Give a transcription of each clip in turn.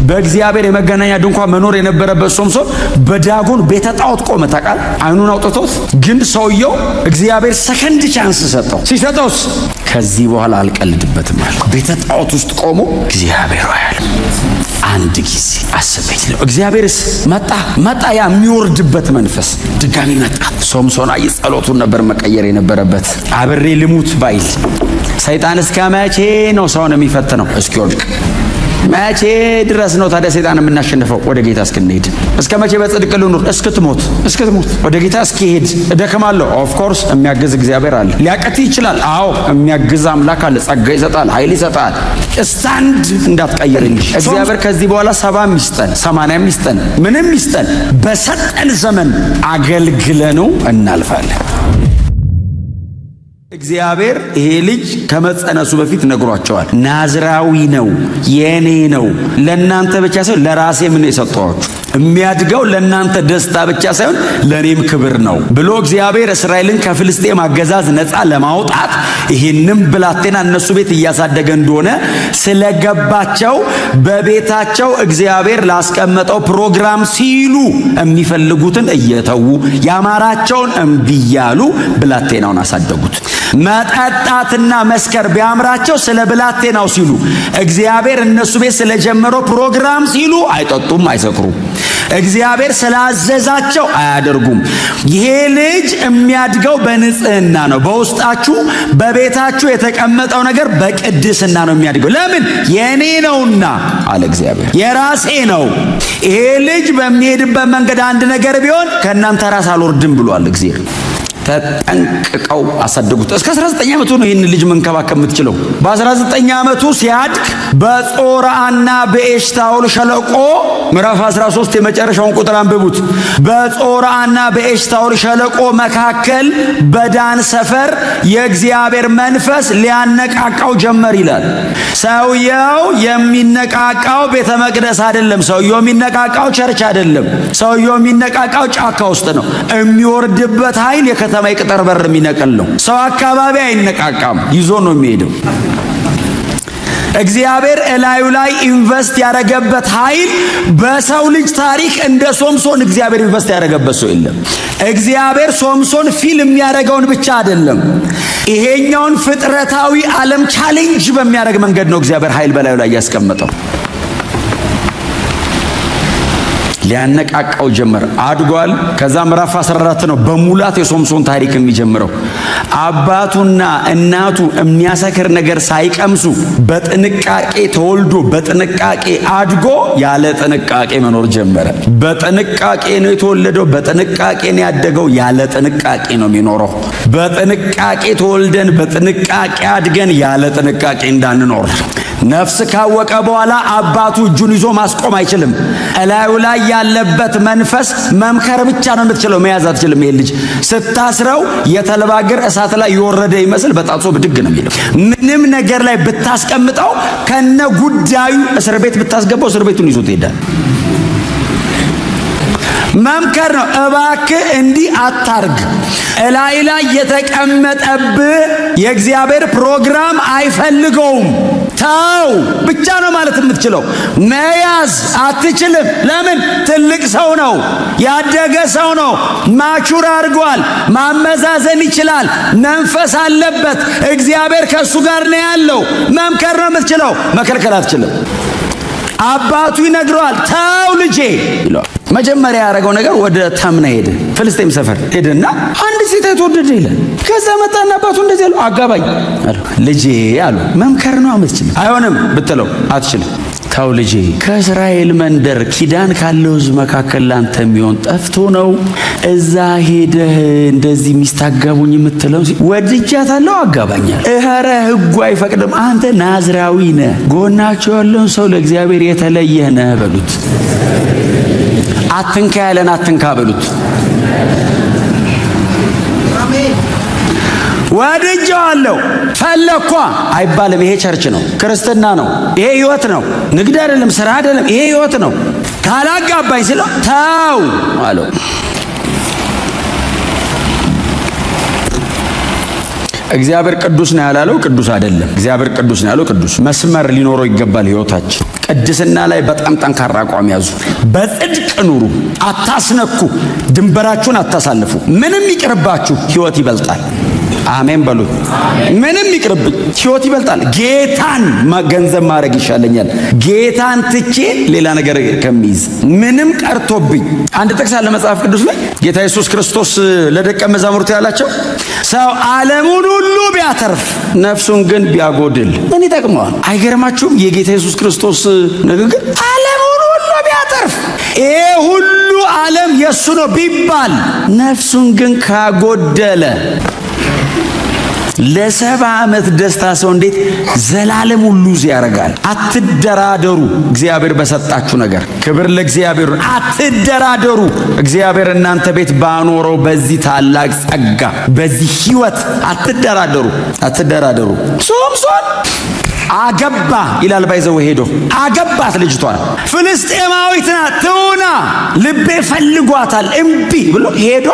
በእግዚአብሔር የመገናኛ ድንኳን መኖር የነበረበት ሶምሶን በዳጎን ቤተ ጣዖት ቆመ። ታውቃለህ? አይኑን አውጥቶት ግን ሰውየው እግዚአብሔር ሰከንድ ቻንስ ሰጠው። ሲሰጠውስ ከዚህ በኋላ አልቀልድበትም አለ። ቤተ ጣዖት ውስጥ ቆሞ እግዚአብሔር ያለ አንድ ጊዜ አስበኝ ነው። እግዚአብሔርስ መጣ ያ የሚወርድበት መንፈስ ድጋሚ መጣ። ሶምሶን ጸሎቱን ነበር መቀየር የነበረበት። አብሬ ልሙት ባይል ሰይጣን እስከ መቼ ነው ሰውን የሚፈትነው? እስኪወድቅ መቼ ድረስ ነው ታዲያ ሰይጣን የምናሸንፈው? ወደ ጌታ እስክንሄድ። እስከ መቼ በጽድቅ ልኑር? እስክትሞት ወደ ጌታ እስኪሄድ እደክማለሁ። ኦፍ ኮርስ የሚያግዝ እግዚአብሔር አለ። ሊያቀት ይችላል። አዎ የሚያግዝ አምላክ አለ። ጸጋ ይሰጣል፣ ኃይል ይሰጣል። ስታንድ እንዳትቀይር እንጂ እግዚአብሔር ከዚህ በኋላ 70 ሚስጠን 80 ሚስጠን ምንም ሚስጠን በሰጠን ዘመን አገልግለነው እናልፋለን። እግዚአብሔር ይሄ ልጅ ከመጸነሱ በፊት ነግሯቸዋል። ናዝራዊ ነው፣ የኔ ነው። ለናንተ ብቻ ሳይሆን ለራሴ ምን የሰጠኋችሁ የሚያድገው ለናንተ ደስታ ብቻ ሳይሆን ለኔም ክብር ነው ብሎ እግዚአብሔር እስራኤልን ከፍልስጤም አገዛዝ ነፃ ለማውጣት ይህንም ብላቴና እነሱ ቤት እያሳደገ እንደሆነ ስለገባቸው በቤታቸው እግዚአብሔር ላስቀመጠው ፕሮግራም ሲሉ የሚፈልጉትን እየተዉ ያማራቸውን እምቢ እያሉ ብላቴናውን አሳደጉት። መጠጣትና መስከር ቢያምራቸው ስለ ብላቴናው ሲሉ እግዚአብሔር እነሱ ቤት ስለጀመረው ፕሮግራም ሲሉ አይጠጡም፣ አይሰክሩም። እግዚአብሔር ስላዘዛቸው አያደርጉም። ይሄ ልጅ የሚያድገው በንጽህና ነው። በውስጣችሁ በቤታችሁ የተቀመጠው ነገር በቅድስና ነው የሚያድገው። ለምን? የኔ ነውና አለ እግዚአብሔር። የራሴ ነው። ይሄ ልጅ በሚሄድበት መንገድ አንድ ነገር ቢሆን ከእናንተ ራስ አልወርድም ብሏል እግዚአብሔር። ተጠንቅቀው አሳደጉት። እስከ 19 ዓመቱ ነው ይህን ልጅ መንከባከብ የምትችለው። በ19 ዓመቱ ሲያድግ በጾርዓና በኤሽታኦል ሸለቆ ምዕራፍ 13 የመጨረሻውን ቁጥር አንብቡት። በጾርዓና በኤሽታኦል ሸለቆ መካከል በዳን ሰፈር የእግዚአብሔር መንፈስ ሊያነቃቃው ጀመር ይላል። ሰውየው የሚነቃቃው ቤተ መቅደስ አይደለም። ሰውየው የሚነቃቃው ቸርች አይደለም። ሰውየው የሚነቃቃው ጫካ ውስጥ ነው። የሚወርድበት ኃይል የከተማ ቅጥር በር የሚነቀል ነው። ሰው አካባቢ አይነቃቃም፣ ይዞ ነው የሚሄደው። እግዚአብሔር እላዩ ላይ ኢንቨስት ያደረገበት ኃይል በሰው ልጅ ታሪክ እንደ ሶምሶን እግዚአብሔር ኢንቨስት ያደረገበት ሰው የለም። እግዚአብሔር ሶምሶን ፊልም የሚያደርገውን ብቻ አይደለም፣ ይሄኛውን ፍጥረታዊ ዓለም ቻሌንጅ በሚያደርግ መንገድ ነው እግዚአብሔር ኃይል በላዩ ላይ ያስቀመጠው። ሊያነቃቃው ጀመር። አድጓል። ከዛ ምዕራፍ 14 ነው በሙላት የሶምሶን ታሪክ የሚጀምረው። አባቱና እናቱ የሚያሰክር ነገር ሳይቀምሱ በጥንቃቄ ተወልዶ በጥንቃቄ አድጎ ያለ ጥንቃቄ መኖር ጀመረ። በጥንቃቄ ነው የተወለደው፣ በጥንቃቄ ነው ያደገው፣ ያለ ጥንቃቄ ነው የሚኖረው። በጥንቃቄ ተወልደን በጥንቃቄ አድገን ያለ ጥንቃቄ እንዳንኖር ነፍስ ካወቀ በኋላ አባቱ እጁን ይዞ ማስቆም አይችልም። እላዩ ላይ ያለበት መንፈስ መምከር ብቻ ነው የምትችለው፣ መያዝ አትችልም። ይሄ ልጅ ስታስረው የተልባ እግር እሳት ላይ የወረደ ይመስል በጣጥሶ ብድግ ነው የሚለው። ምንም ነገር ላይ ብታስቀምጠው ከነ ጉዳዩ እስር ቤት ብታስገባው እስር ቤቱን ይዞት ይሄዳል። መምከር ነው። እባክህ እንዲህ አታርግ። እላይ ላይ የተቀመጠብህ የእግዚአብሔር ፕሮግራም አይፈልገውም። ተው ብቻ ነው ማለት የምትችለው። መያዝ አትችልም። ለምን? ትልቅ ሰው ነው፣ ያደገ ሰው ነው፣ ማቹር አድርጓል፣ ማመዛዘን ይችላል፣ መንፈስ አለበት፣ እግዚአብሔር ከሱ ጋር ነው ያለው። መምከር ነው የምትችለው፣ መከልከል አትችልም። አባቱ ይነግረዋል፣ ተው ልጄ ይለዋል። መጀመሪያ ያደረገው ነገር ወደ ተምና ሄደ። ፍልስጤም ሰፈር ሄደና አንድ ሴት ተወደደ ይላል። ከዛ መጣና አባቱ እንደዚህ አለው፣ አጋባኝ አለው። ልጄ አለው። መምከር ነው አትችልም። አይሆንም ብትለው አትችልም። ተው ልጄ፣ ከእስራኤል መንደር ኪዳን ካለው ሕዝብ መካከል ላንተ የሚሆን ጠፍቶ ነው እዛ ሄደህ እንደዚህ ሚስት አጋቡኝ የምትለው? ወድጃታለሁ፣ አጋባኛል። ኧረ ሕጉ አይፈቅድም። አንተ ናዝራዊ ነህ፣ ጎናቸው ያለውን ሰው ለእግዚአብሔር የተለየህ ነህ በሉት። አትንካ ያለን አትንካ በሉት። ወድጄዋለሁ ፈለኳ አይባልም። ይሄ ቸርች ነው፣ ክርስትና ነው፣ ይሄ ህይወት ነው፣ ንግድ አይደለም፣ ስራ አይደለም፣ ይሄ ህይወት ነው። ካላጋባኝ ስለው ተው አለው። እግዚአብሔር ቅዱስ ነው ያላለው ቅዱስ አይደለም። እግዚአብሔር ቅዱስ ነው ያለው ቅዱስ። መስመር ሊኖረው ይገባል ህይወታችን። ቅድስና ላይ በጣም ጠንካራ አቋም ያዙ። በጽድቅ ኑሩ፣ አታስነኩ፣ ድንበራችሁን አታሳልፉ። ምንም ይቅርባችሁ፣ ህይወት ይበልጣል። አሜን በሉት። ምንም ይቅርብኝ፣ ህይወት ይበልጣል። ጌታን ገንዘብ ማድረግ ይሻለኛል ጌታን ትቼ ሌላ ነገር ከሚይዝ። ምንም ቀርቶብኝ አንድ ጥቅስ አለ መጽሐፍ ቅዱስ ላይ ጌታ ኢየሱስ ክርስቶስ ለደቀ መዛሙርቱ ያላቸው ሰው ዓለሙን ሁሉ ቢያተርፍ ነፍሱን ግን ቢያጎድል ምን ይጠቅመዋል? አይገርማችሁም? የጌታ ኢየሱስ ክርስቶስ ንግግር ዓለሙን ሁሉ ቢያተርፍ ይሄ ሁሉ ዓለም የሱ ነው ቢባል ነፍሱን ግን ካጎደለ ለ70 ዓመት ደስታ ሰው እንዴት ዘላለም ሁሉ ያረጋል? አትደራደሩ። እግዚአብሔር በሰጣችሁ ነገር ክብር ለእግዚአብሔር። አትደራደሩ። እግዚአብሔር እናንተ ቤት ባኖረው በዚህ ታላቅ ጸጋ፣ በዚህ ህይወት አትደራደሩ። አትደራደሩ። ሶምሶን አገባ ይላል። ባይዘው ሄዶ አገባት ልጅቷን። ፍልስጤማዊት ናት ትሁና፣ ልቤ ፈልጓታል እምቢ ብሎ ሄዶ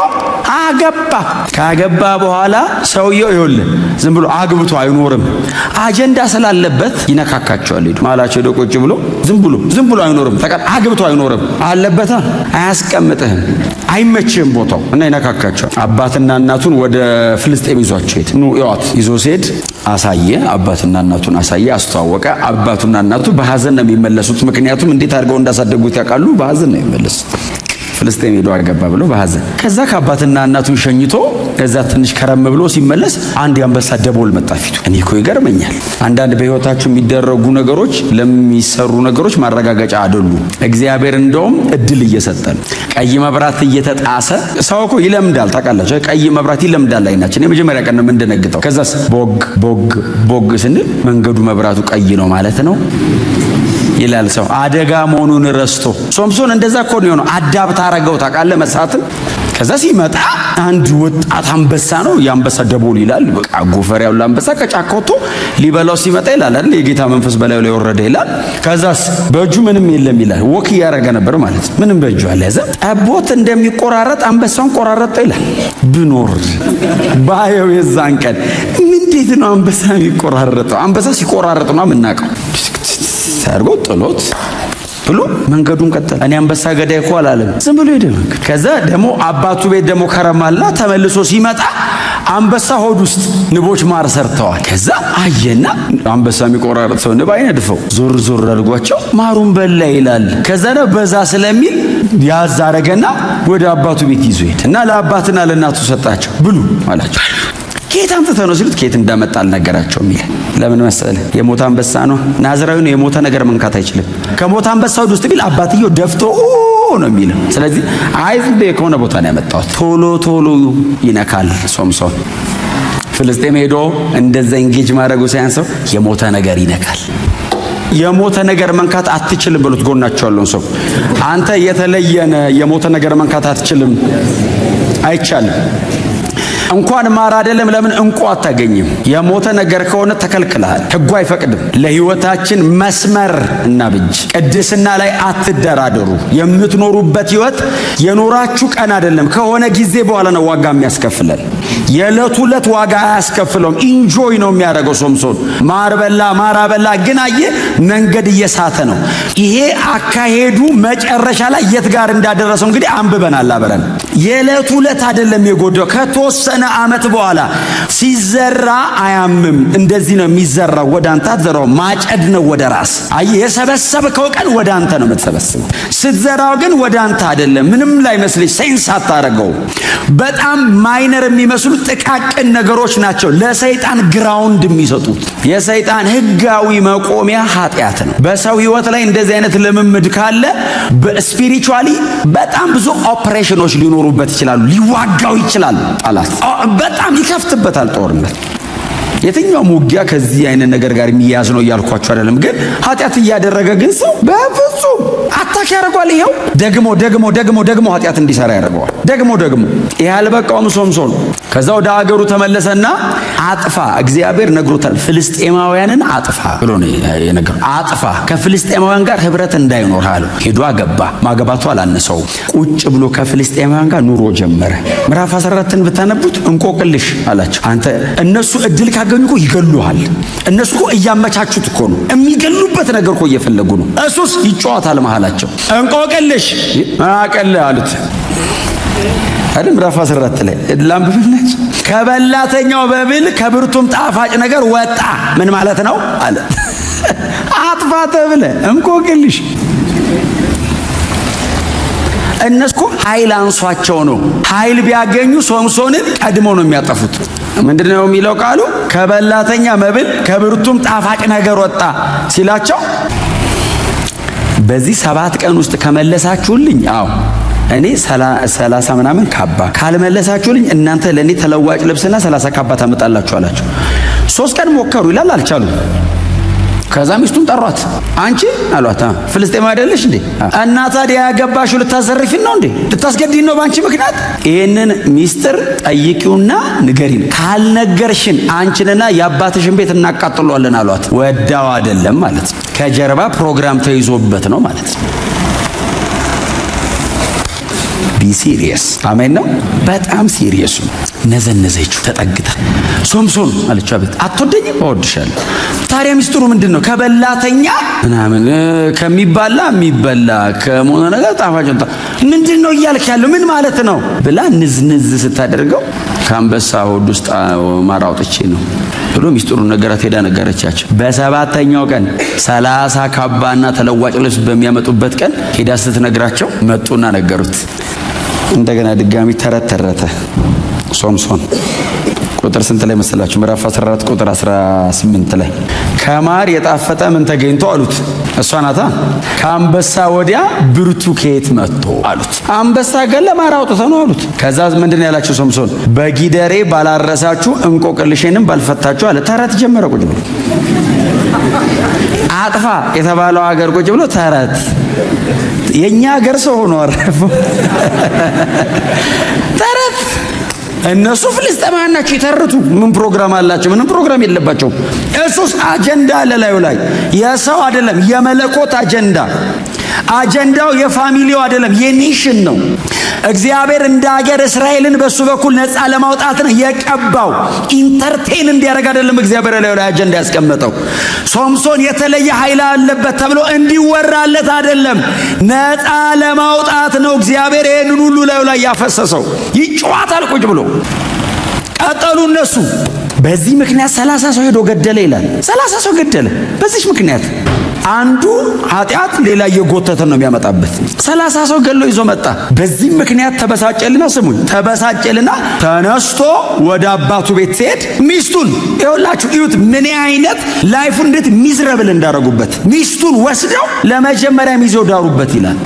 አገባ። ካገባ በኋላ ሰውየው ይኸውልህ ዝም ብሎ አግብቶ አይኖርም። አጀንዳ ስላለበት ይነካካቸዋል። ሄዶ ማላቸው ሄዶ ቁጭ ብሎ ዝም ብሎ አይኖርም። አግብቶ አይኖርም። አለበታ አያስቀምጥህም፣ አይመችህም ቦታው እና ይነካካቸዋል። አባትና እናቱን ወደ ፍልስጤም ይዟቸው ሄደ። ኑ ይዋት ይዞ ሲሄድ አሳየ። አባትና እናቱን አሳየ፣ አስተዋወቀ። አባቱና እናቱ በሐዘን ነው የሚመለሱት። ምክንያቱም እንዴት አድርገው እንዳሳደጉት ያውቃሉ። በሐዘን ነው የሚመለሱት። ፍልስጤም ሄዶ አገባ ብሎ በሐዘን። ከዛ ከአባትና እናቱን ሸኝቶ ከዛ ትንሽ ከረም ብሎ ሲመለስ አንድ የአንበሳ ደቦል መጣ ፊቱ። እኔ እኮ ይገርመኛል። አንዳንድ በህይወታችሁ የሚደረጉ ነገሮች ለሚሰሩ ነገሮች ማረጋገጫ አይደሉ። እግዚአብሔር እንደውም እድል እየሰጠን ቀይ መብራት እየተጣሰ ሰው እኮ ይለምዳል። ታውቃላችሁ፣ ቀይ መብራት ይለምዳል። አይናችን የመጀመሪያ ቀን ነው የምንደነግጠው። ከዛስ ቦግ ስንል መንገዱ መብራቱ ቀይ ነው ማለት ነው ይላል ሰው። አደጋ መሆኑን ረስቶ ሶምሶን እንደዛ እኮ ነው የሆነው። አዳብት አረገው ታውቃለህ መሳትን። ከዛ ሲመጣ አንድ ወጣት አንበሳ ነው፣ የአንበሳ ደቦል ይላል። በቃ ጎፈሪያው ለአንበሳ ከጫካ ወጥቶ ሊበላው ሲመጣ ይላል አይደል የጌታ መንፈስ በላዩ ላይ ወረደ ይላል። ከዛስ በእጁ ምንም የለም ይላል። ወክ እያደረገ ነበር ማለት ምንም በእጁ አልያዘም። ጠቦት እንደሚቆራረጥ አንበሳውን ቆራረጠ ይላል። ብኖር ባየው የዛን ቀን እንዴት ነው አንበሳ የሚቆራረጠው? አንበሳ ሲቆራረጥ ነው የምናውቀው። ታርጎ ጥሎት ብሎ መንገዱን ቀጠለ። እኔ አንበሳ ገዳይ እኮ አላለም፣ ዝም ብሎ ሄደ መንገድ። ከዛ ደግሞ አባቱ ቤት ደግሞ ከረማላ ተመልሶ ሲመጣ አንበሳ ሆድ ውስጥ ንቦች ማር ሰርተዋል። ከዛ አየና አንበሳ የሚቆራረጥ ሰው ንብ አይነድፈው፣ ዞር አድርጓቸው ማሩን በላ ይላል። ከዛ ነው በዛ ስለሚል ያዝ አረገና ወደ አባቱ ቤት ይዞ ሄደ እና ለአባትና ለእናቱ ሰጣቸው። ብሉ አላቸው። ከየት አምጥተህ ነው ሲሉት ከየት እንዳመጣ አልነገራቸውም ይላል። ለምን መሰለህ? የሞተ አንበሳ ነው። ናዝራዊ ነው፣ የሞተ ነገር መንካት አይችልም። ከሞተ አንበሳ ሆድ ውስጥ ቢል አባትየው ደፍቶ ነው የሚለው። ስለዚህ ዝም ብዬ ከሆነ ቦታ ነው ያመጣሁት። ቶሎ ይነካል ሶምሶን። ፍልስጤም ሄዶ እንደዛ ኢንጌጅ ማድረጉ ሳያንሰው የሞተ ነገር ይነካል። የሞተ ነገር መንካት አትችልም ብሎት ጎናቸው ያለውን ሰው አንተ የተለየነ የሞተ ነገር መንካት አትችልም፣ አይቻልም። እንኳን ማር አይደለም ለምን እንቁ አታገኝም? የሞተ ነገር ከሆነ ተከልክለሃል። ሕጉ አይፈቅድም። ለህይወታችን መስመር እናብጅ። ቅድስና ላይ አትደራደሩ። የምትኖሩበት ህይወት የኖራችሁ ቀን አይደለም፣ ከሆነ ጊዜ በኋላ ነው ዋጋ የሚያስከፍለን። የዕለት ሁለት ዋጋ አያስከፍለውም። ኢንጆይ ነው የሚያደርገው ሶምሶን። ማር በላ ግን አየህ መንገድ እየሳተ ነው። ይሄ አካሄዱ መጨረሻ ላይ የት ጋር እንዳደረሰው እንግዲህ አንብበናል አብረን። የዕለት ሁለት አይደለም የጎዳው ከተወሰነ ዓመት በኋላ ሲዘራ አያምም። እንደዚህ ነው የሚዘራው። ወደ አንተ አትዘራው፣ ማጨድ ነው ወደ ራስ። አየህ የሰበሰብከው ቀን ወደ አንተ ነው የምትሰበስበው። ስትዘራው ግን ወደ አንተ አይደለም። ምንም ላይ መስልሽ ሴንስ አታረገው። በጣም ማይነር የሚመስሉ ጥቃቅን ነገሮች ናቸው ለሰይጣን ግራውንድ የሚሰጡት። የሰይጣን ህጋዊ መቆሚያ ኃጢአት ነው። በሰው ህይወት ላይ እንደዚህ አይነት ልምምድ ካለ በስፒሪቹዋሊ በጣም ብዙ ኦፕሬሽኖች ሊኖሩበት ይችላሉ። ሊዋጋው ይችላል ጠላት፣ በጣም ይከፍትበታል ጦርነት። የትኛውም ውጊያ ከዚህ አይነት ነገር ጋር የሚያዝ ነው እያልኳችሁ አይደለም። ግን ኃጢአት እያደረገ ግን ሰው በፍጹም አታክ ያደርገዋል። ይኸው ደግሞ ኃጢአት እንዲሰራ ያደርገዋል። ደግሞ ይህ አልበቃውም ሶምሶን ከዛ ወደ አገሩ ተመለሰና አጥፋ፣ እግዚአብሔር ነግሮታል፣ ፍልስጤማውያንን አጥፋ ብሎ ነው የነገረው። አጥፋ፣ ከፍልስጤማውያን ጋር ህብረት እንዳይኖር አለው። ሄዶ አገባ። ማገባቱ አላነሰው። ቁጭ ብሎ ከፍልስጤማውያን ጋር ኑሮ ጀመረ። ምዕራፍ 14ን ብታነቡት እንቆቅልሽ አላቸው። አንተ እነሱ እድል ካገኙ እኮ ይገሉሃል። እነሱ እኮ እያመቻቹት እኮ ነው፣ የሚገሉበት ነገር እኮ እየፈለጉ ነው። እሱስ ይጫወታል መሃላቸው። እንቆቅልሽ አቀለ አሉት አይደል? ምዕራፍ 14 ላይ ላምብብላች ከበላተኛው መብል ከብርቱም ጣፋጭ ነገር ወጣ። ምን ማለት ነው አለ። አጥፋ ተብለ እንቆቅልሽ። እነሱ ኃይል አንሷቸው ነው። ኃይል ቢያገኙ ሶምሶንን ቀድሞ ነው የሚያጠፉት። ምንድነው የሚለው ቃሉ? ከበላተኛ መብል ከብርቱም ጣፋጭ ነገር ወጣ ሲላቸው በዚህ 7 ቀን ውስጥ ከመለሳችሁልኝ እኔ 30 ምናምን ካባ፣ ካልመለሳችሁልኝ እናንተ ለኔ ተለዋጭ ልብስና 30 ካባ ታመጣላችሁ አላቸው። 3 ቀን ሞከሩ ይላል፣ አልቻሉም። ከዛ ሚስቱን ጠሯት። አንቺ አሏት፣ ፍልስጤም አይደለሽ እንዴ? እና ታዲያ ያገባሽው ልታዘርፊን ነው እንዴ? ልታስገድኝ ነው ባንቺ ምክንያት? ይሄንን ሚስጥር ጠይቂውና ንገሪን፣ ካልነገርሽን አንቺንና የአባትሽን ቤት እናቃጥሏለን አሏት። ወዳው አይደለም ማለት ነው፣ ከጀርባ ፕሮግራም ተይዞበት ነው ማለት ነው። ሲሪየስ አሜን ነው። በጣም ሲሪየስ ነው። ነዘነዘችው ተጠግታ። ሶምሶን አለችው፣ አቤት። አትወደኝም? እወድሻለሁ። ታዲያ ሚስጥሩ ምንድነው? ከበላተኛ ምናምን ከሚባላ የሚበላ ከሞነ ነገር ጣፋጭ ምንድነው እያልክ ያለው ምን ማለት ነው ብላ ንዝንዝ ስታደርገው ከአንበሳ ሆድ ውስጥ ማር አውጥቼ ነው ብሎ ሚስጥሩን ነገራት። ሄዳ ነገረቻቸው። በ7ኛው ቀን 30 ካባና ተለዋጭ ልብስ በሚያመጡበት ቀን ሄዳ ስትነግራቸው መጡና ነገሩት። እንደገና ድጋሚ ተረተ ሶምሶን። ቁጥር ስንት ላይ መሰላችሁ? ምዕራፍ 14 ቁጥር 18 ላይ ከማር የጣፈጠ ምን ተገኝቶ አሉት። እሷ ናታ። ከአንበሳ ወዲያ ብርቱ ከየት መጥቶ አሉት። አንበሳ ገለ ማር አውጥተው ነው አሉት። ከዛ ምንድነው ያላችሁ ሶምሶን? በጊደሬ ባላረሳችሁ እንቆቅልሽንም ባልፈታችሁ አለ። ተረት ጀመረ ቁጭ ብሎ። አጥፋ የተባለው ሀገር ቁጭ ብሎ ተረት። የኛ ሀገር ሰው ሆኖ አረፈ ተረት። እነሱ ፍልስጤማውያን ናቸው፣ ይተርቱ። ምን ፕሮግራም አላቸው? ምንም ፕሮግራም የለባቸውም። እሱስ አጀንዳ አለ ላዩ ላይ። የሰው አይደለም፣ የመለኮት አጀንዳ። አጀንዳው የፋሚሊው አይደለም፣ የኔሽን ነው። እግዚአብሔር እንደ ሀገር እስራኤልን በሱ በኩል ነፃ ለማውጣት ነው የቀባው። ኢንተርቴን እንዲያደርግ አይደለም እግዚአብሔር ላይ አጀንዳ ያስቀመጠው። ሶምሶን የተለየ ኃይል አለበት ተብሎ እንዲወራለት አይደለም፣ ነፃ ለማውጣት ነው እግዚአብሔር ይሄንን ሁሉ ላይ ያፈሰሰው። ይጫዋታል ቁጭ ብሎ። ቀጠሉ እነሱ። በዚህ ምክንያት 30 ሰው ሄዶ ገደለ ይላል። 30 ሰው ገደለ በዚህ ምክንያት። አንዱ ኃጢአት ሌላ የጎተተ ነው የሚያመጣበት። 30 ሰው ገሎ ይዞ መጣ። በዚህ ምክንያት ተበሳጨልና፣ ስሙኝ፣ ተበሳጨልና ተነስቶ ወደ አባቱ ቤት ሲሄድ ሚስቱን ይኸውላችሁ፣ እዩት ምን አይነት ላይፉን እንዴት ሚዝረብል እንዳረጉበት። ሚስቱን ወስደው ለመጀመሪያ ሚዜው ዳሩበት ይላል።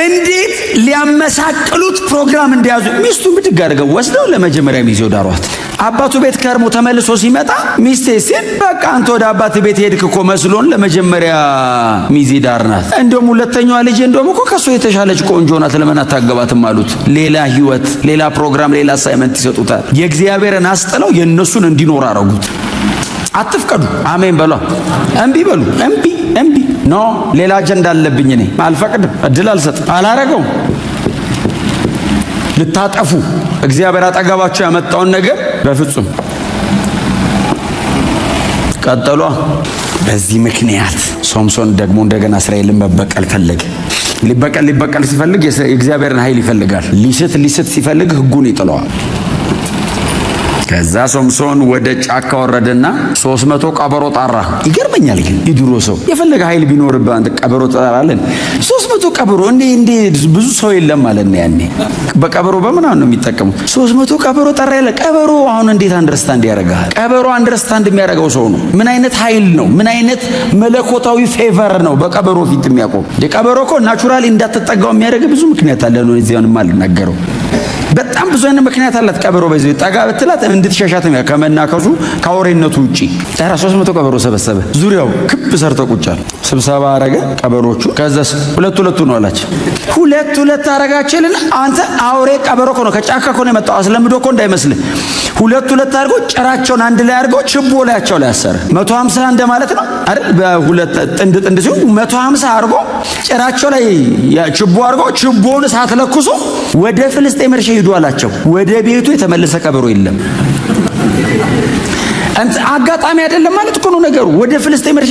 እንዴት ሊያመሳቅሉት ፕሮግራም እንዲያዙ ሚስቱን ብድግ አድርገው ወስደው ለመጀመሪያ ሚዜው ዳሯት። አባቱ ቤት ከርሞ ተመልሶ ሲመጣ ሚስቴ ሲል በቃ አንተ ወደ አባት ቤት ሄድክ እኮ መስሎን ለመጀመሪያ ሚዜ ዳርናት። እንደውም ሁለተኛዋ ልጅ እንደውም እኮ ከሱ የተሻለች ቆንጆ ናት፣ ለምን አታገባትም አሉት። ሌላ ህይወት፣ ሌላ ፕሮግራም፣ ሌላ አሳይመንት ይሰጡታል። የእግዚአብሔርን አስጥለው የእነሱን እንዲኖር አረጉት። አትፍቀዱ። አሜን በሏ። እምቢ በሉ። እምቢ ኖ፣ ሌላ አጀንዳ አለብኝ እኔ አልፈቅድም፣ እድል አልሰጥም፣ አላረገውም። ልታጠፉ እግዚአብሔር አጠገባቸው ያመጣውን ነገር በፍጹም። ቀጠሏ። በዚህ ምክንያት ሶምሶን ደግሞ እንደገና እስራኤልን መበቀል ፈለገ። ሊበቀል ሲፈልግ የእግዚአብሔርን ኃይል ይፈልጋል። ሊስት ሲፈልግ ህጉን ይጥለዋል። ከዛ ሶምሶን ወደ ጫካ ወረደና 300 ቀበሮ ጣራ። ይገርመኛል ግን የድሮ ሰው የፈለገ ኃይል ቢኖርብህ አንተ ቀበሮ ጣራለን። 300 ቀበሮ እንዴ ብዙ ሰው የለም ማለት ነው ያኔ። በቀበሮ በምናምን ነው የሚጠቀሙት። 300 ቀበሮ ጣራ ያለ ቀበሮ አሁን እንዴት አንደርስታንድ ያደርጋል? ቀበሮ አንደርስታንድ የሚያደርገው ሰው ነው። ምን አይነት ኃይል ነው? ምን አይነት መለኮታዊ ፌቨር ነው በቀበሮ ፊት የሚያቆም? ቀበሮ እኮ ናቹራሊ እንዳትጠጋው የሚያደርግ ብዙ ምክንያት አለ ነው እዚያውን ማልናገረው። በጣም ብዙ አይነት ምክንያት አላት ቀበሮ። በዚህ ጠጋ ብትላት እንድትሸሻት ነው ከመናከሱ ከአውሬነቱ ውጪ። 300 ቀበሮ ሰበሰበ። ዙሪያው ክብ ሰርተው ቁጭ አሉ። ስብሰባ አረገ ቀበሮቹ። ከዛስ ሁለት ነው አላቸው። ሁለት አረጋችልን። አንተ አውሬ ቀበሮ እኮ ነው ከጫካ እኮ ነው የመጣው፣ አስለምዶ እኮ እንዳይመስልህ። ሁለት አድርጎ ጭራቸውን አንድ ላይ አድርጎ ችቦ ላያቸው ላይ ያሰረ። 150 እንደማለት ነው አይደል? በሁለት ጥንድ ሲሆን 150 አድርጎ ጭራቸው ላይ ችቦ አድርጎ ችቦውን እሳት ለኩሶ ወደ ፍልስጤም እርሻ ሂዱ አላቸው። ወደ ቤቱ የተመለሰ ቀበሮ የለም። አንተ አጋጣሚ አይደለም ማለት እኮ ነው ነገሩ። ወደ ፍልስጤም እርሻ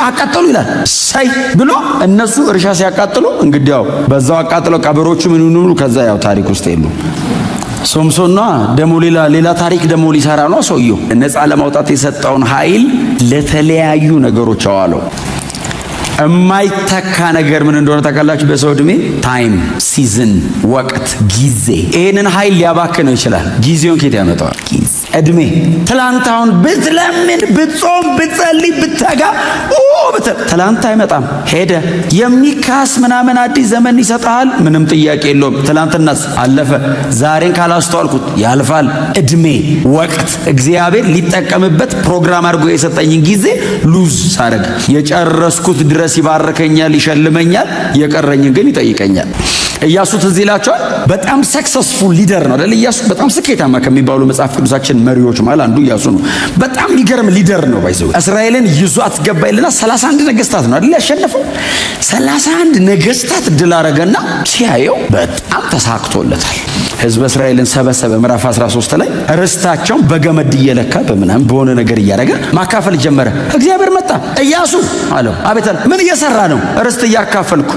አቃጠሉ ይላል። ሳይ ብሎ እነሱ እርሻ ሲያቃጥሉ እንግዲህ ያው በዛው አቃጥለው ቀበሮቹ ምን ይሁኑ ከዛ ያው ታሪክ ውስጥ የሉ። ሶምሶንና ደሞ ሌላ ታሪክ ደሞ ሊሰራ ነው ሰውየው። ነፃ ለማውጣት የሰጠውን ኃይል ለተለያዩ ነገሮች አዋለው። የማይተካ ነገር ምን እንደሆነ ታውቃላችሁ? በሰው ዕድሜ ታይም፣ ሲዝን፣ ወቅት፣ ጊዜ። ይሄንን ኃይል ሊያባክነው ይችላል። ጊዜውን ከየት ያመጣዋል? ዕድሜ። ትላንት አሁን ብትለምን፣ ብትጾም፣ ብትጸልይ፣ ብትተጋ ትላንት አይመጣም፣ ሄደ። የሚካስ ምናምን አዲስ ዘመን ይሰጣል፣ ምንም ጥያቄ የለውም። ትላንትናስ አለፈ። ዛሬን ካላስተዋልኩት ያልፋል። ዕድሜ፣ ወቅት። እግዚአብሔር ሊጠቀምበት ፕሮግራም አድርጎ የሰጠኝን ጊዜ ሉዝ ሳደርግ የጨረስኩት ድረስ ይባርከኛል፣ ይሸልመኛል፣ የቀረኝን ግን ይጠይቀኛል። ኢያሱ ትዝ ይላችኋል። በጣም ሰክሰስፉል ሊደር ነው አይደል? ኢያሱ በጣም ስኬታማ ከሚባሉ መጽሐፍ ቅዱሳችን መሪዎች ማለት አንዱ ኢያሱ ነው። በጣም የሚገርም ሊደር ነው። ባይዘው እስራኤልን ይዞ አትገባይልና 31 ነገስታት ነው አይደል ያሸነፈው? 31 ነገስታት ድል አረገና ሲያየው በጣም ተሳክቶለታል። ህዝብ እስራኤልን ሰበሰበ። ምዕራፍ 13 ላይ ርስታቸውን በገመድ እየለካ በምናም በሆነ ነገር እያረገ ማካፈል ጀመረ። እግዚአብሔር መጣ። ኢያሱ አለው። አቤት አለ። ምን እየሰራ ነው? ርስት እያካፈልኩ።